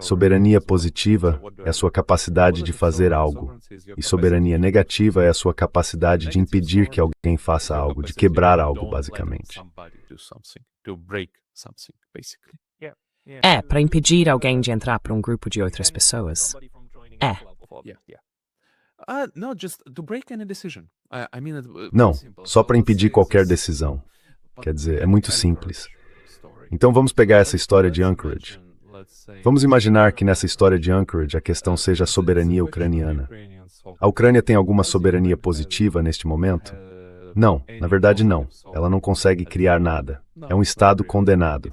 Soberania positiva é a sua capacidade de fazer algo, e soberania negativa é a sua capacidade de impedir que alguém faça algo, de quebrar algo, basicamente. Para impedir alguém de entrar para um grupo de outras pessoas. Não, só para impedir qualquer decisão. Quer dizer, é muito simples. Então vamos pegar essa história de Anchorage. Vamos imaginar que nessa história de Anchorage a questão seja a soberania ucraniana. A Ucrânia tem alguma soberania positiva neste momento? Não, na verdade não. Ela não consegue criar nada. É um Estado condenado.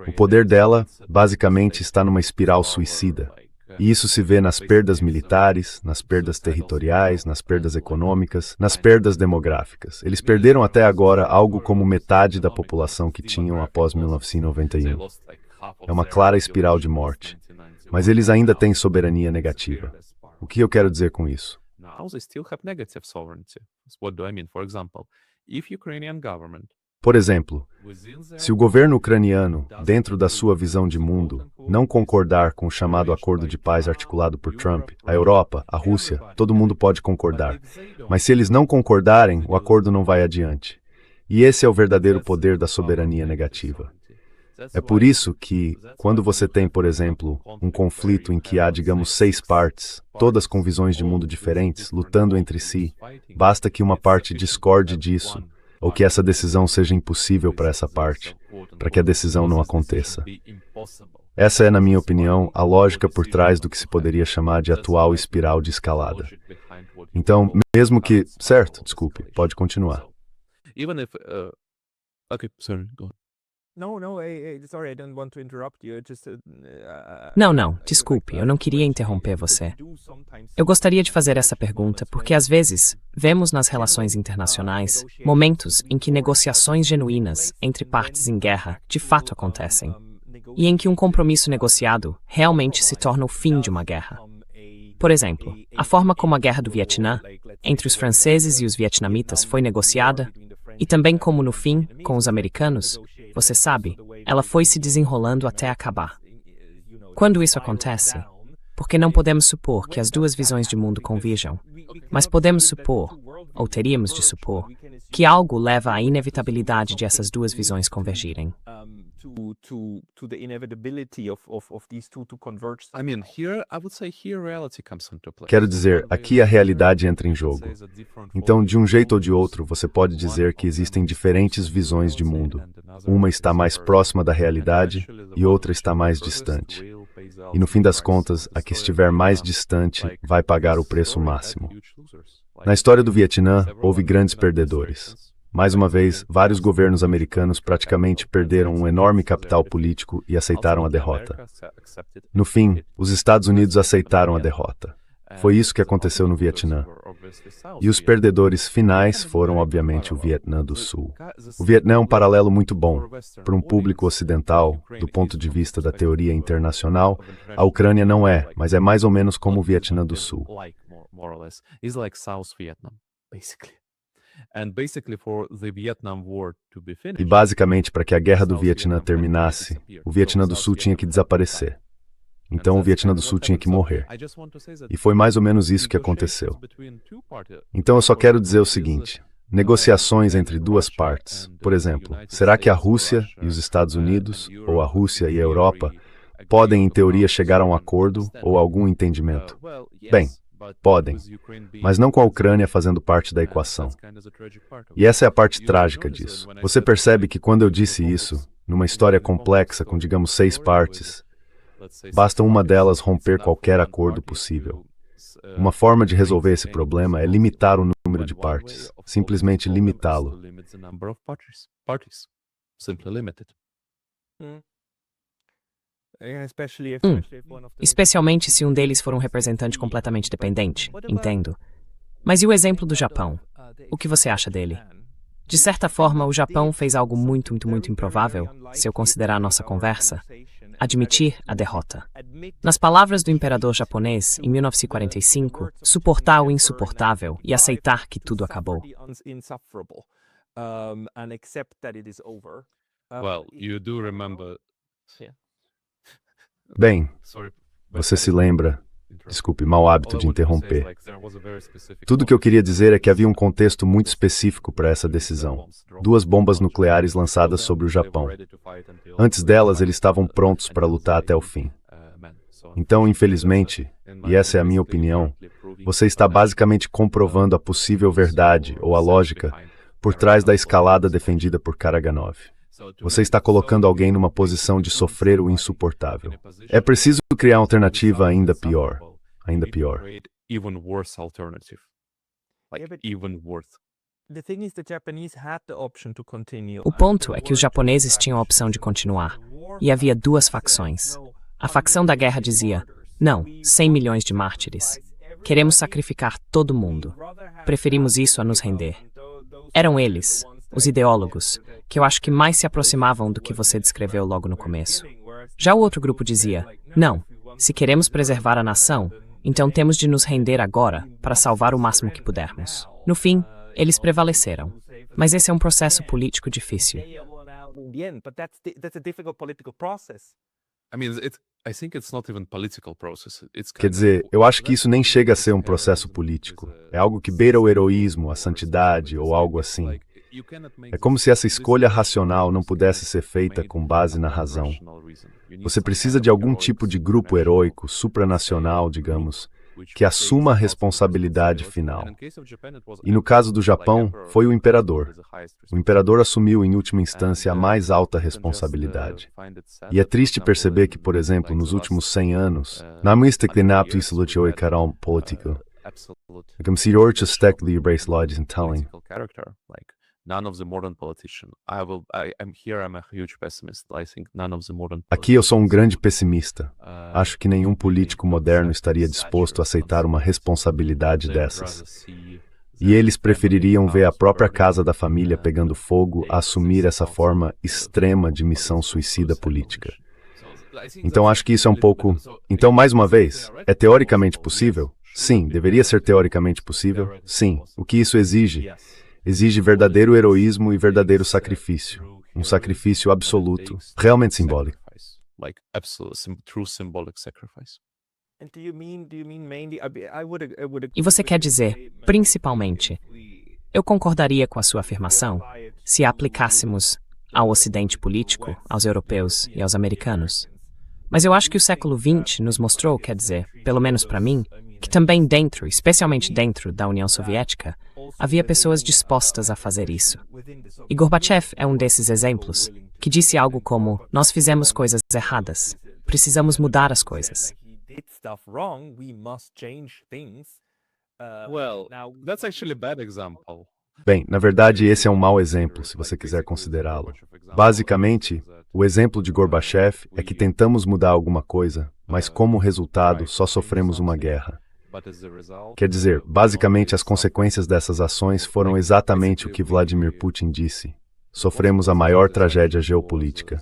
O poder dela, basicamente, está numa espiral suicida. E isso se vê nas perdas militares, nas perdas territoriais, nas perdas econômicas, nas perdas demográficas. Eles perderam até agora algo como metade da população que tinham após 1991. É uma clara espiral de morte. Mas eles ainda têm soberania negativa. O que eu quero dizer com isso? Now they still have negative sovereignty. What do I mean? For example, if Ukrainian government Por exemplo, se o governo ucraniano, dentro da sua visão de mundo, não concordar com o chamado acordo de paz articulado por Trump, a Europa, a Rússia, todo mundo pode concordar. Mas se eles não concordarem, o acordo não vai adiante. E esse é o verdadeiro poder da soberania negativa. É por isso que, quando você tem, por exemplo, um conflito em que há, digamos, 6 partes, todas com visões de mundo diferentes, lutando entre si, basta que uma parte discorde disso, ou que essa decisão seja impossível para essa parte, para que a decisão não aconteça. Essa é, na minha opinião, a lógica por trás do que se poderia chamar de atual espiral de escalada. Então, mesmo que... Certo, desculpe, pode continuar. even if okay, sorry, go on. Sorry, I don't want to interrupt you. Não, desculpe, eu não queria interromper você. Eu gostaria de fazer essa pergunta porque, às vezes, vemos nas relações internacionais momentos em que negociações genuínas entre partes em guerra de fato acontecem, e em que um compromisso negociado realmente se torna o fim de uma guerra. Por exemplo, a forma como a Guerra do Vietnã, entre os franceses e os vietnamitas, foi negociada, e também como, no fim, com os americanos, você sabe, ela foi se desenrolando até acabar. Quando isso acontece, porque não podemos supor que as duas visões de mundo converjam, mas podemos supor, ou teríamos de supor, que algo leva à inevitabilidade de essas duas visões convergirem. To the inevitability of these two to converge. I mean, here I would say here reality comes into play. Quero dizer, aqui a realidade entra em jogo. Então, de um jeito ou de outro, você pode dizer que existem diferentes visões de mundo. Uma está mais próxima da realidade e outra está mais distante. E no fim das contas, a que estiver mais distante vai pagar o preço máximo. Na história do Vietnã, houve grandes perdedores. Mais uma vez, vários governos americanos praticamente perderam um enorme capital político e aceitaram a derrota. No fim, os Estados Unidos aceitaram a derrota. Foi isso que aconteceu no Vietnã. E os perdedores finais foram, obviamente, o Vietnã do Sul. O Vietnã é um paralelo muito bom. Para um público ocidental, do ponto de vista da teoria internacional, a Ucrânia não é, mas é mais ou menos como o Vietnã do Sul. It's like South Vietnam, basically. And basically for the Vietnam War to be finished, E basicamente, para que a guerra do Vietnã terminasse, o Vietnã do Sul tinha que desaparecer. Então o Vietnã do Sul tinha que morrer. E foi mais ou menos isso que aconteceu. Então eu só quero dizer o seguinte: negociações entre duas partes, por exemplo, será que a Rússia e os Estados Unidos, ou a Rússia e a Europa, podem em teoria chegar a um acordo ou algum entendimento? Bem, podem, mas não com a Ucrânia fazendo parte da equação. E essa é a parte trágica disso. Você percebe que quando eu disse isso, numa história complexa com, digamos, 6 partes, basta uma delas romper qualquer acordo possível. Uma forma de resolver esse problema é limitar o número de partes, simplesmente limitá-lo. Especialmente se um deles for um representante completamente dependente, entendo. Mas e o exemplo do Japão? O que você acha dele? De certa forma, o Japão fez algo muito improvável, se eu considerar a nossa conversa: admitir a derrota. Nas palavras do imperador japonês, em 1945, suportar o insuportável e aceitar que tudo acabou. Well, you do remember. Bem, você se lembra... Desculpe, mau hábito de interromper. Tudo que eu queria dizer é que havia um contexto muito específico para essa decisão. 2 bombas nucleares lançadas sobre o Japão. Antes delas, eles estavam prontos para lutar até o fim. Então, infelizmente, e essa é a minha opinião, você está basicamente comprovando a possível verdade ou a lógica por trás da escalada defendida por Karaganov. Você está colocando alguém numa posição de sofrer o insuportável. É preciso criar uma alternativa ainda pior. Ainda pior. O ponto é que os japoneses tinham a opção de continuar, e havia 2 facções. A facção da guerra dizia: Não, 100 milhões de mártires. Queremos sacrificar todo mundo. Preferimos isso a nos render. Eram eles, os ideólogos, que eu acho que mais se aproximavam do que você descreveu logo no começo. Já o outro grupo dizia, não, se queremos preservar a nação, então temos de nos render agora para salvar o máximo que pudermos. No fim, eles prevaleceram. Mas esse é um processo político difícil. Quer dizer, eu acho que isso nem chega a ser um processo político. É algo que beira o heroísmo, a santidade ou algo assim. É como se essa escolha racional não pudesse ser feita com base na razão. Você precisa de algum tipo de grupo heróico, supranacional, digamos, que assuma a responsabilidade final. E no caso do Japão, foi o imperador. O imperador assumiu, em última instância, a mais alta responsabilidade. E é triste perceber que, por exemplo, nos últimos 100 anos, na mística isso lutou e carão político, como se orte stekli erase lodges and telling. Aqui eu sou um grande pessimista. Acho que nenhum político moderno estaria disposto a aceitar uma responsabilidade dessas. E eles prefeririam ver a própria casa da família pegando fogo a assumir essa forma extrema de missão suicida política. Então acho que isso é um pouco... Então, mais uma vez, é teoricamente possível? Sim. Deveria ser teoricamente possível? Sim. O que isso exige? Exige verdadeiro heroísmo e verdadeiro sacrifício. Um sacrifício absoluto, realmente simbólico. E você quer dizer, principalmente, eu concordaria com a sua afirmação se a aplicássemos ao Ocidente político, aos europeus e aos americanos. Mas eu acho que o século XX nos mostrou, quer dizer, pelo menos para mim, que também dentro, especialmente dentro da União Soviética, havia pessoas dispostas a fazer isso. E Gorbachev é um desses exemplos, que disse algo como, nós fizemos coisas erradas, precisamos mudar as coisas. Bem, na verdade, esse é um mau exemplo, se você quiser considerá-lo. Basicamente, o exemplo de Gorbachev é que tentamos mudar alguma coisa, mas como resultado só sofremos uma guerra. Quer dizer, basicamente as consequências dessas ações foram exatamente o que Vladimir Putin disse. Sofremos a maior tragédia geopolítica.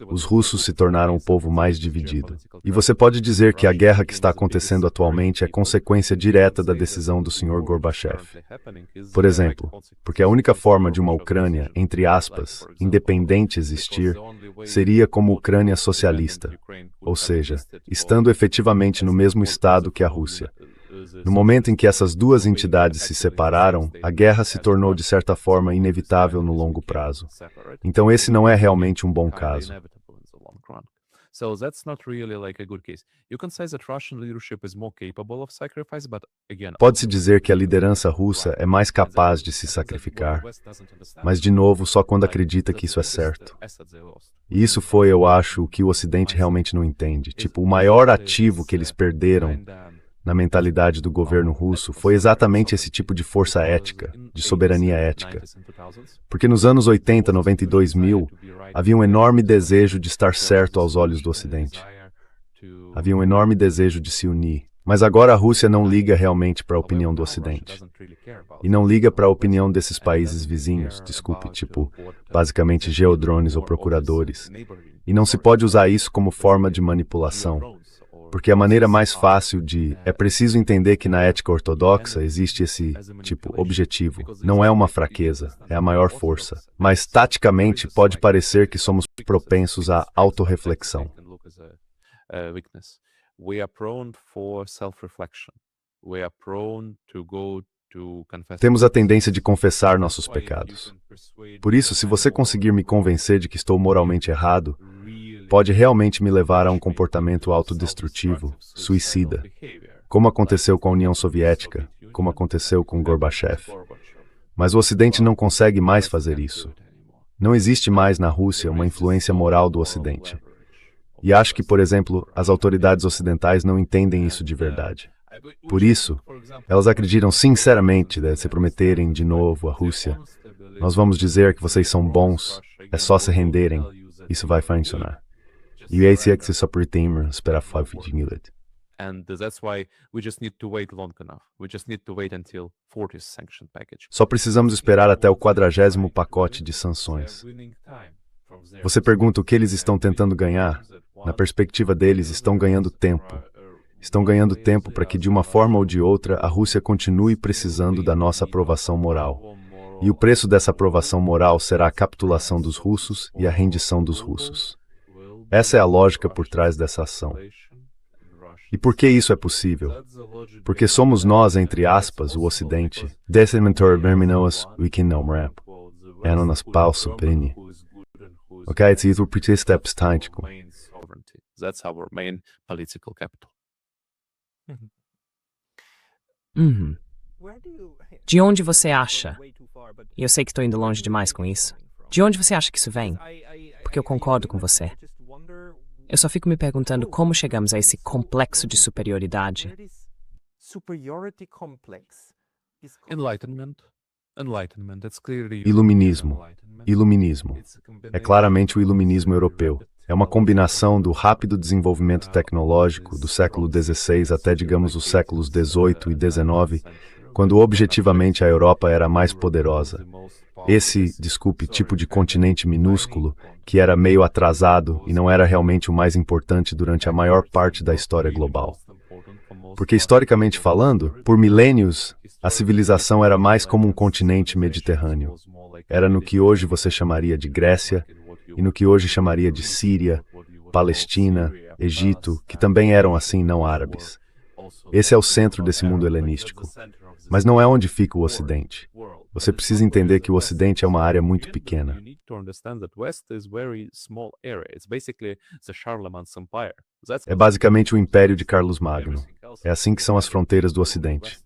Os russos se tornaram o povo mais dividido. E você pode dizer que a guerra que está acontecendo atualmente é consequência direta da decisão do Sr. Gorbachev. Por exemplo, porque a única forma de uma Ucrânia, entre aspas, independente existir, seria como Ucrânia socialista, ou seja, estando efetivamente no mesmo estado que a Rússia. No momento em que essas duas entidades se separaram, a guerra se tornou de certa forma inevitável no longo prazo. Então esse não é realmente um bom caso. Pode-se dizer que a liderança russa é mais capaz de se sacrificar, mas de novo só quando acredita que isso é certo. E isso foi, eu acho, o que o Ocidente realmente não entende. Tipo, o maior ativo que eles perderam na mentalidade do governo russo foi exatamente esse tipo de força ética, de soberania ética. Porque nos anos 80, 90 e 2000, havia um enorme desejo de estar certo aos olhos do Ocidente. Havia um enorme desejo de se unir. Mas agora a Rússia não liga realmente para a opinião do Ocidente. E não liga para a opinião desses países vizinhos, desculpe, tipo, basicamente geodrones ou procuradores. E não se pode usar isso como forma de manipulação. Porque a maneira mais fácil é preciso entender que na ética ortodoxa existe esse, objetivo. Não é uma fraqueza, é a maior força. Mas, taticamente, pode parecer que somos propensos à autorreflexão. Temos a tendência de confessar nossos pecados. Por isso, se você conseguir me convencer de que estou moralmente errado, pode realmente me levar a um comportamento autodestrutivo, suicida, como aconteceu com a União Soviética, como aconteceu com Gorbachev. Mas o Ocidente não consegue mais fazer isso. Não existe mais na Rússia uma influência moral do Ocidente. E acho que, por exemplo, as autoridades ocidentais não entendem isso de verdade. Por isso, elas acreditam sinceramente, se prometerem de novo à Rússia, nós vamos dizer que vocês são bons, é só se renderem, isso vai funcionar. E esse é que se supertimer espera And that's why we just need to wait long enough. We just need to wait until 40th sanction package. Só precisamos esperar até o 40º pacote de sanções. Você pergunta o que eles estão tentando ganhar? Na perspectiva deles, estão ganhando tempo. Estão ganhando tempo para que, de uma forma ou de outra, a Rússia continue precisando da nossa aprovação moral. E o preço dessa aprovação moral será a capitulação dos russos e a rendição dos russos. Essa é a lógica por trás dessa ação. E por que isso é possível? Porque somos nós, entre aspas, o Ocidente. Decimentor verminos wikinomrap. Anonas pauso peni. Ok, it's either pretty steps tático. That's our main political capital. De onde você acha? E eu sei que estou indo longe demais com isso. De onde você acha que isso vem? Porque eu concordo com você. Eu só fico me perguntando como chegamos a esse complexo de superioridade. Enlightenment, that's clearly Iluminismo. Iluminismo. É claramente o iluminismo europeu. É uma combinação do rápido desenvolvimento tecnológico do século XVI até, digamos, os séculos XVIII e XIX, quando objetivamente a Europa era mais poderosa. Esse, tipo de continente minúsculo, que era meio atrasado e não era realmente o mais importante durante a maior parte da história global. Porque, historicamente falando, por milênios, a civilização era mais como um continente mediterrâneo. Era no que hoje você chamaria de Grécia e no que hoje chamaria de Síria, Palestina, Egito, que também eram assim não árabes. Esse é o centro desse mundo helenístico. Mas não é onde fica o Ocidente. Você precisa entender que o Ocidente é uma área muito pequena. É basicamente o Império de Carlos Magno. É assim que são as fronteiras do Ocidente.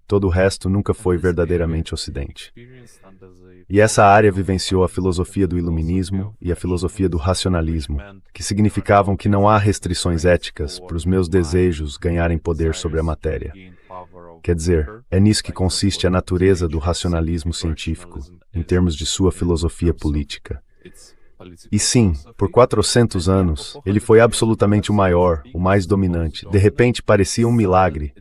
Todo o resto nunca foi verdadeiramente Ocidente. E essa área vivenciou a filosofia do iluminismo e a filosofia do racionalismo, que significavam que não há restrições éticas para os meus desejos ganharem poder sobre a matéria. Quer dizer, é nisso que consiste a natureza do racionalismo científico, em termos de sua filosofia política. E sim, por 400 anos, ele foi absolutamente o maior, o mais dominante. De repente parecia um milagre.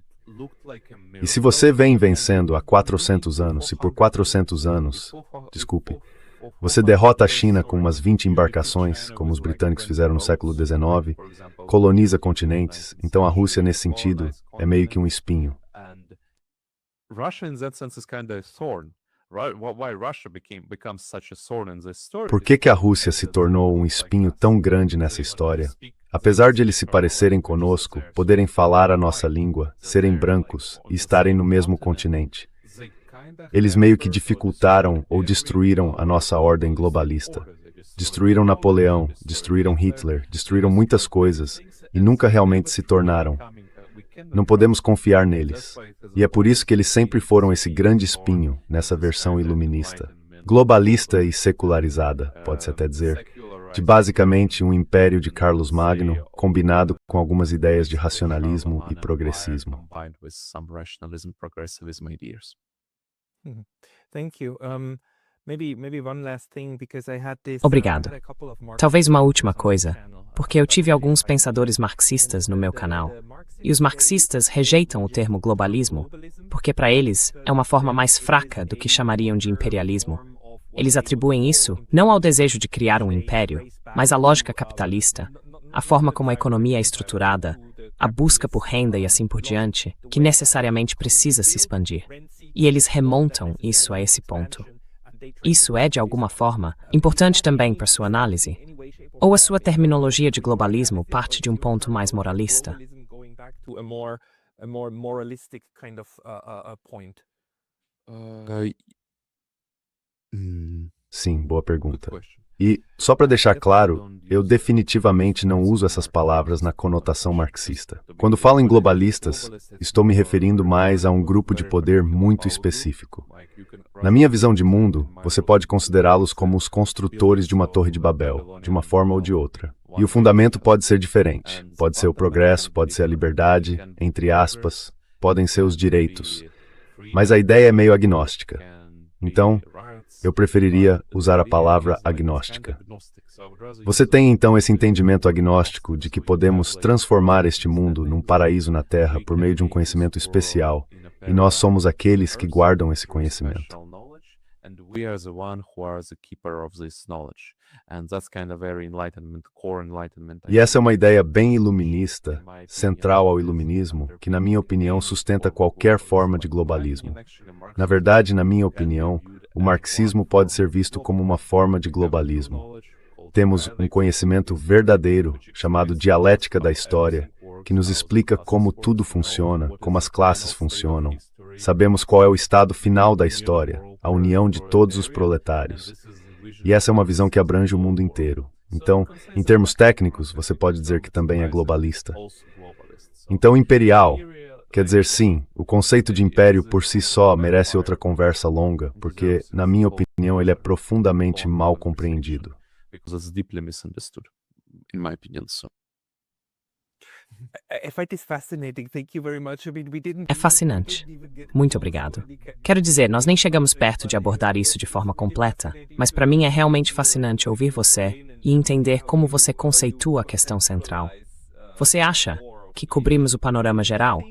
E se você vem vencendo há 400 anos, e por 400 anos, você derrota a China com umas 20 embarcações, como os britânicos fizeram no século XIX, coloniza continentes, então a Rússia, nesse sentido, é meio que um espinho. Por que a Rússia se tornou um espinho tão grande nessa história? Apesar de eles se parecerem conosco, poderem falar a nossa língua, serem brancos e estarem no mesmo continente, eles meio que dificultaram ou destruíram a nossa ordem globalista. Destruíram Napoleão, destruíram Hitler, destruíram muitas coisas e nunca realmente se tornaram. Não podemos confiar neles. E é por isso que eles sempre foram esse grande espinho nessa versão iluminista. Globalista e secularizada, pode-se até dizer, de basicamente um império de Carlos Magno, combinado com algumas ideias de racionalismo e progressismo. Obrigado. Talvez uma última coisa, porque eu tive alguns pensadores marxistas no meu canal, e os marxistas rejeitam o termo globalismo, porque para eles é uma forma mais fraca do que chamariam de imperialismo. Eles atribuem isso não ao desejo de criar um império, mas à lógica capitalista, a forma como a economia é estruturada, a busca por renda e assim por diante, que necessariamente precisa se expandir. E eles remontam isso a esse ponto. Isso é, de alguma forma, importante também para sua análise? Ou a sua terminologia de globalismo parte de um ponto mais moralista? Sim, boa pergunta. E, só para deixar claro, eu definitivamente não uso essas palavras na conotação marxista. Quando falo em globalistas, estou me referindo mais a um grupo de poder muito específico. Na minha visão de mundo, você pode considerá-los como os construtores de uma torre de Babel, de uma forma ou de outra. E o fundamento pode ser diferente. Pode ser o progresso, pode ser a liberdade, entre aspas, podem ser os direitos. Mas a ideia é meio agnóstica. Então, Eu preferiria usar a palavra agnóstica. Você tem então esse entendimento agnóstico de que podemos transformar este mundo num paraíso na Terra por meio de um conhecimento especial, e nós somos aqueles que guardam esse conhecimento. E essa é uma ideia bem iluminista, central ao iluminismo, que, na minha opinião, sustenta qualquer forma de globalismo. Na verdade, na minha opinião, o marxismo pode ser visto como uma forma de globalismo. Temos um conhecimento verdadeiro, chamado dialética da história, que nos explica como tudo funciona, como as classes funcionam. Sabemos qual é o estado final da história, a união de todos os proletários. E essa é uma visão que abrange o mundo inteiro. Então, em termos técnicos, você pode dizer que também é globalista. Então, imperial, quer dizer, sim, o conceito de império por si só merece outra conversa longa, porque, na minha opinião, ele é profundamente mal compreendido. É fascinante. Muito obrigado. Quero dizer, nós nem chegamos perto de abordar isso de forma completa, mas para mim é realmente fascinante ouvir você e entender como você conceitua a questão central. Você acha que cobrimos o panorama geral?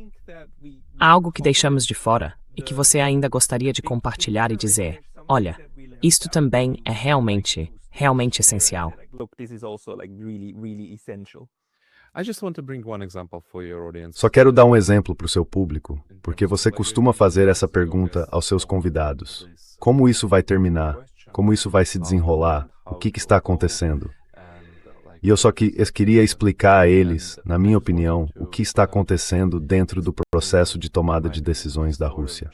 Há algo que deixamos de fora e que você ainda gostaria de compartilhar e dizer, olha, isto também é realmente essencial. Só quero dar um exemplo para o seu público, porque você costuma fazer essa pergunta aos seus convidados. Como isso vai terminar? Como isso vai se desenrolar? O que está acontecendo? E eu só queria explicar a eles, na minha opinião, o que está acontecendo dentro do processo de tomada de decisões da Rússia.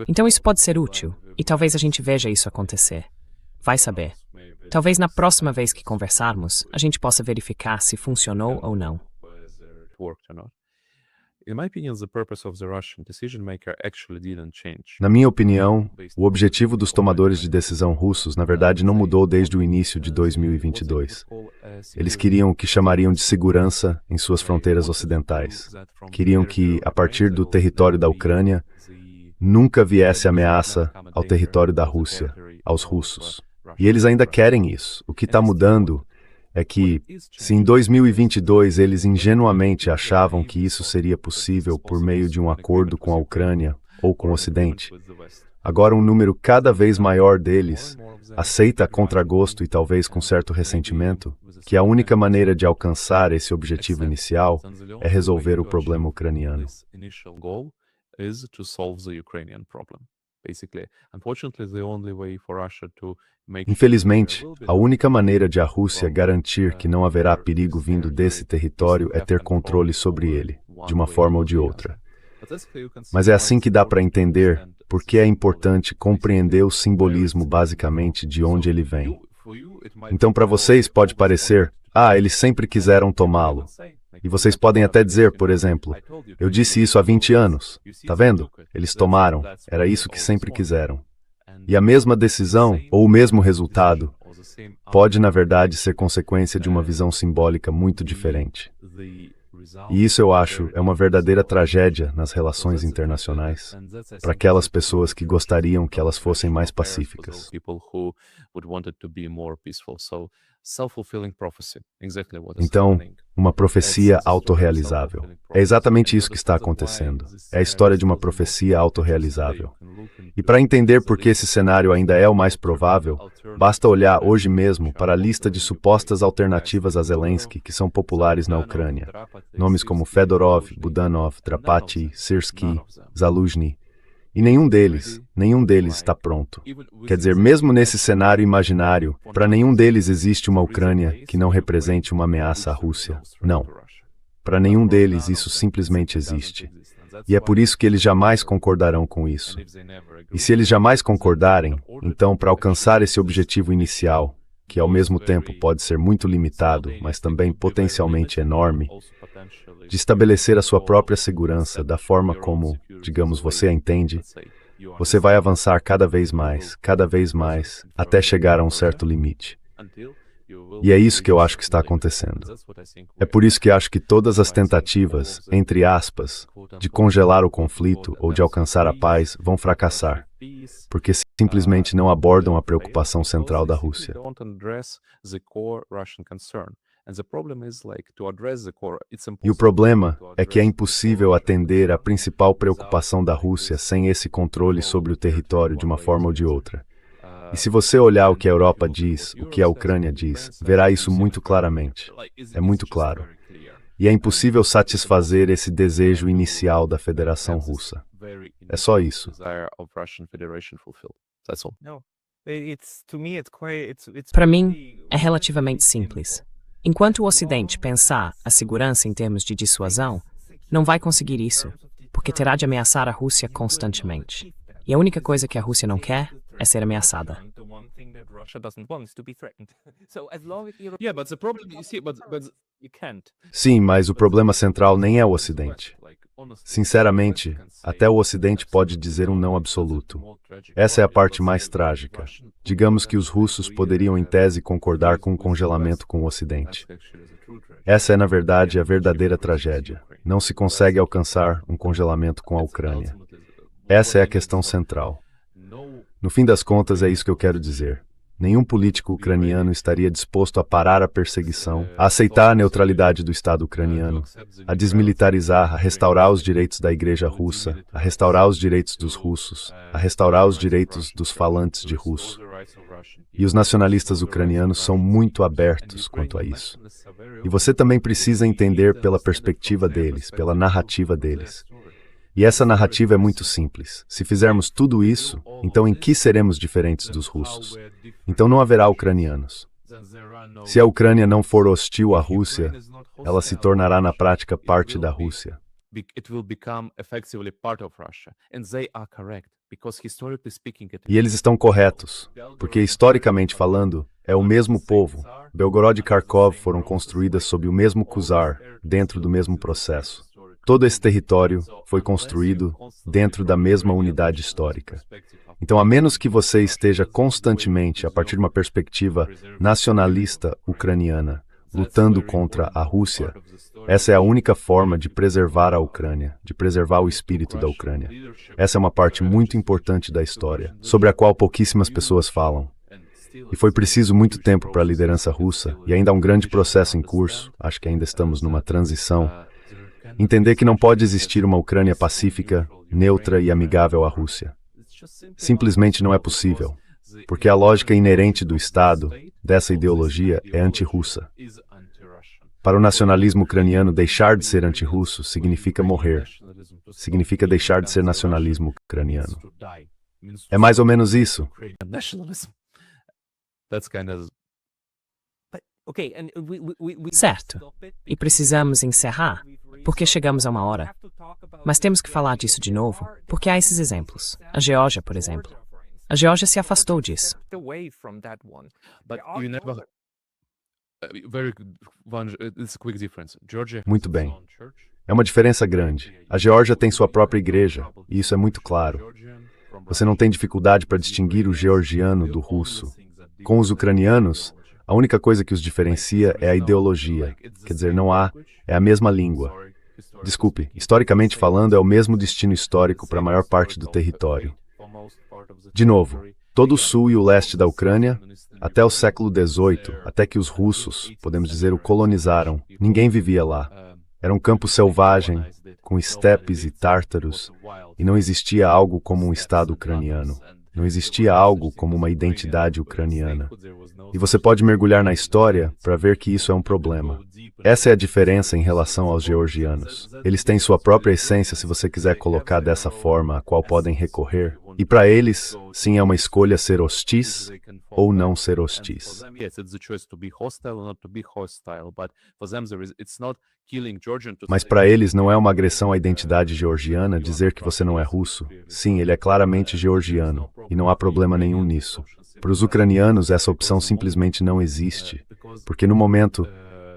Então isso pode ser útil, e talvez a gente veja isso acontecer. Vai saber. Talvez na próxima vez que conversarmos, a gente possa verificar se funcionou ou não. Na minha opinião, o objetivo dos tomadores de decisão russos, na verdade, não mudou desde o início de 2022. Eles queriam o que chamariam de segurança em suas fronteiras ocidentais. Queriam que, a partir do território da Ucrânia, nunca viesse ameaça ao território da Rússia, aos russos. E eles ainda querem isso. O que está mudando é que, se em 2022 eles ingenuamente achavam que isso seria possível por meio de um acordo com a Ucrânia ou com o Ocidente, agora um número cada vez maior deles aceita a contragosto e talvez com certo ressentimento que a única maneira de alcançar esse objetivo inicial é resolver o problema ucraniano. Infelizmente, a única maneira de a Rússia garantir que não haverá perigo vindo desse território é ter controle sobre ele, de uma forma ou de outra. Mas é assim que dá para entender por que é importante compreender o simbolismo basicamente de onde ele vem. Então, para vocês pode parecer, eles sempre quiseram tomá-lo. E vocês podem até dizer, por exemplo, eu disse isso há 20 anos, tá vendo? Eles tomaram, era isso que sempre quiseram. E a mesma decisão, ou o mesmo resultado, pode, na verdade, ser consequência de uma visão simbólica muito diferente. E isso, eu acho, é uma verdadeira tragédia nas relações internacionais, para aquelas pessoas que gostariam que elas fossem mais pacíficas. Então, uma profecia autorrealizável. É exatamente isso que está acontecendo. É a história de uma profecia autorrealizável. E para entender por que esse cenário ainda é o mais provável, basta olhar hoje mesmo para a lista de supostas alternativas a Zelensky que são populares na Ucrânia. Nomes como Fedorov, Budanov, Drapati, Syrskyi, Zaluzhny. E nenhum deles está pronto. Quer dizer, mesmo nesse cenário imaginário, para nenhum deles existe uma Ucrânia que não represente uma ameaça à Rússia. Não. Para nenhum deles isso simplesmente existe. E é por isso que eles jamais concordarão com isso. E se eles jamais concordarem, então, para alcançar esse objetivo inicial, que ao mesmo tempo pode ser muito limitado, mas também potencialmente enorme, de estabelecer a sua própria segurança da forma como, digamos, você a entende, você vai avançar cada vez mais, até chegar a um certo limite. E é isso que eu acho que está acontecendo. É por isso que acho que todas as tentativas, entre aspas, de congelar o conflito ou de alcançar a paz vão fracassar, porque simplesmente não abordam a preocupação central da Rússia. E o problema é que é impossível atender à principal preocupação da Rússia sem esse controle sobre o território de uma forma ou de outra. E se você olhar o que a Europa diz, o que a Ucrânia diz, verá isso muito claramente. É muito claro. E é impossível satisfazer esse desejo inicial da Federação Russa. É só isso. Para mim, é relativamente simples. Enquanto o Ocidente pensar a segurança em termos de dissuasão, não vai conseguir isso, porque terá de ameaçar a Rússia constantemente. E a única coisa que a Rússia não quer é ser ameaçada. Sim, mas o problema central nem é o Ocidente. Sinceramente, até o Ocidente pode dizer um não absoluto. Essa é a parte mais trágica. Digamos que os russos poderiam, em tese, concordar com o congelamento com o Ocidente. Essa é, na verdade, a verdadeira tragédia. Não se consegue alcançar um congelamento com a Ucrânia. Essa é a questão central. No fim das contas, é isso que eu quero dizer. Nenhum político ucraniano estaria disposto a parar a perseguição, a aceitar a neutralidade do Estado ucraniano, a desmilitarizar, a restaurar os direitos da Igreja russa, a restaurar os direitos dos russos, a restaurar os direitos dos falantes de russo. E os nacionalistas ucranianos são muito abertos quanto a isso. E você também precisa entender pela perspectiva deles, pela narrativa deles. E essa narrativa é muito simples. Se fizermos tudo isso, então em que seremos diferentes dos russos? Então não haverá ucranianos. Se a Ucrânia não for hostil à Rússia, ela se tornará na prática parte da Rússia. E eles estão corretos, porque historicamente falando, é o mesmo povo. Belgorod e Kharkov foram construídas sob o mesmo czar, dentro do mesmo processo. Todo esse território foi construído dentro da mesma unidade histórica. Então, a menos que você esteja constantemente, a partir de uma perspectiva nacionalista ucraniana, lutando contra a Rússia, essa é a única forma de preservar a Ucrânia, de preservar o espírito da Ucrânia. Essa é uma parte muito importante da história, sobre a qual pouquíssimas pessoas falam. E foi preciso muito tempo para a liderança russa, e ainda há um grande processo em curso, acho que ainda estamos numa transição, entender que não pode existir uma Ucrânia pacífica, neutra e amigável à Rússia. Simplesmente não é possível, porque a lógica inerente do Estado, dessa ideologia, é anti-russa. Para o nacionalismo ucraniano, deixar de ser anti-russo significa morrer. Significa deixar de ser nacionalismo ucraniano. É mais ou menos isso. Certo. E precisamos encerrar, porque chegamos a uma hora. Mas temos que falar disso de novo, porque há esses exemplos. A Geórgia, por exemplo. A Geórgia se afastou disso. Muito bem. É uma diferença grande. A Geórgia tem sua própria igreja, e isso é muito claro. Você não tem dificuldade para distinguir o georgiano do russo. Com os ucranianos, a única coisa que os diferencia é a ideologia. Quer dizer, não há, é a mesma língua. Desculpe, historicamente falando, é o mesmo destino histórico para a maior parte do território. De novo, todo o sul e o leste da Ucrânia, até o século XVIII, até que os russos, podemos dizer, o colonizaram, ninguém vivia lá. Era um campo selvagem, com estepes e tártaros, e não existia algo como um Estado ucraniano. Não existia algo como uma identidade ucraniana. E você pode mergulhar na história para ver que isso é um problema. Essa é a diferença em relação aos georgianos. Eles têm sua própria essência, se você quiser colocar dessa forma, a qual podem recorrer. E para eles, sim, é uma escolha ser hostis ou não ser hostis. Mas para eles não é uma agressão à identidade georgiana dizer que você não é russo. Sim, ele é claramente georgiano, e não há problema nenhum nisso. Para os ucranianos, essa opção simplesmente não existe.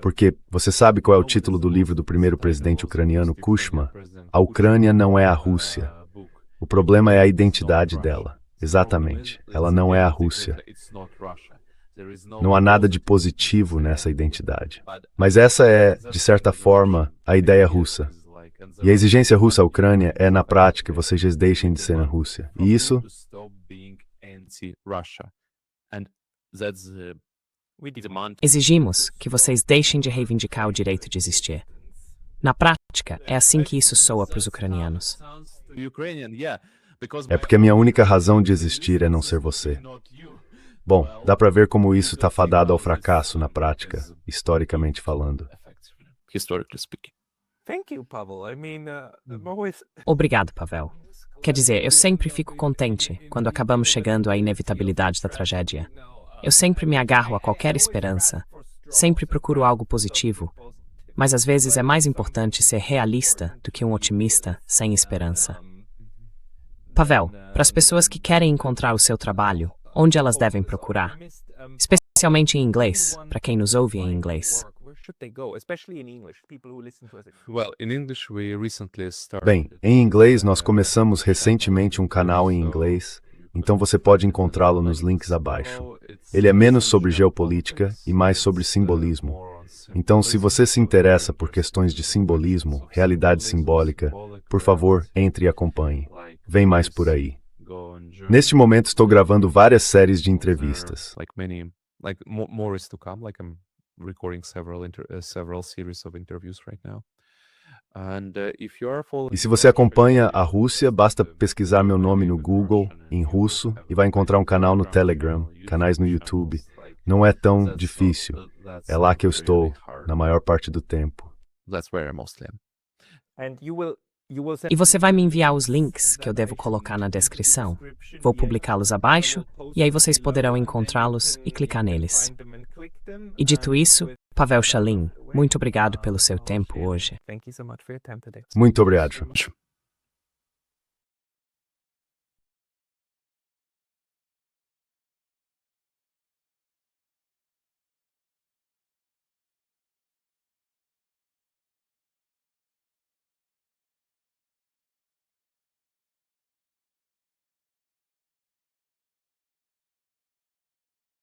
Porque você sabe qual é o título do livro do primeiro presidente ucraniano, Kuchma? A Ucrânia não é a Rússia. O problema é a identidade dela. Exatamente. Ela não é a Rússia. Não há nada de positivo nessa identidade. Mas essa é, de certa forma, a ideia russa. E a exigência russa à Ucrânia é, na prática, que vocês deixem de ser na Rússia. E isso Exigimos que vocês deixem de reivindicar o direito de existir. Na prática, é assim que isso soa para os ucranianos. é porque a minha única razão de existir é não ser você. Bom, dá pra ver como isso está fadado ao fracasso na prática, historicamente falando. Historically speaking. Thank you, Pavel. I mean, I'm always... Obrigado, Pavel. Quer dizer, eu sempre fico contente quando acabamos chegando à inevitabilidade da tragédia. Eu sempre me agarro a qualquer esperança, sempre procuro algo positivo, mas às vezes é mais importante ser realista do que um otimista sem esperança. Pavel, para as pessoas que querem encontrar o seu trabalho, onde elas devem procurar? Especialmente em inglês, para quem nos ouve em inglês. Where should they go, especially in English? People who listen to us. Well, in English we recently started. Bem, em inglês nós começamos recentemente um canal em inglês, então você pode encontrá-lo nos links abaixo. Ele é menos sobre geopolítica e mais sobre simbolismo. Então, se você se interessa por questões de simbolismo, realidade simbólica, por favor, entre e acompanhe. Vem mais por aí. Neste momento estou gravando várias séries de entrevistas. More is to come. I'm recording several series of interviews right now. And if you are following... E se você acompanha a Rússia, basta pesquisar meu nome no Google, em russo, e vai encontrar um canal no Telegram, canais no YouTube. Não é tão difícil. É lá que eu estou, na maior parte do tempo. That's where I mostly am. And you will E você vai me enviar os links que eu devo colocar na descrição. Vou publicá-los abaixo, e aí vocês poderão encontrá-los e clicar neles. E dito isso, Pavel Shalin, muito obrigado pelo seu tempo hoje. Thank you so much for your time today. Muito obrigado.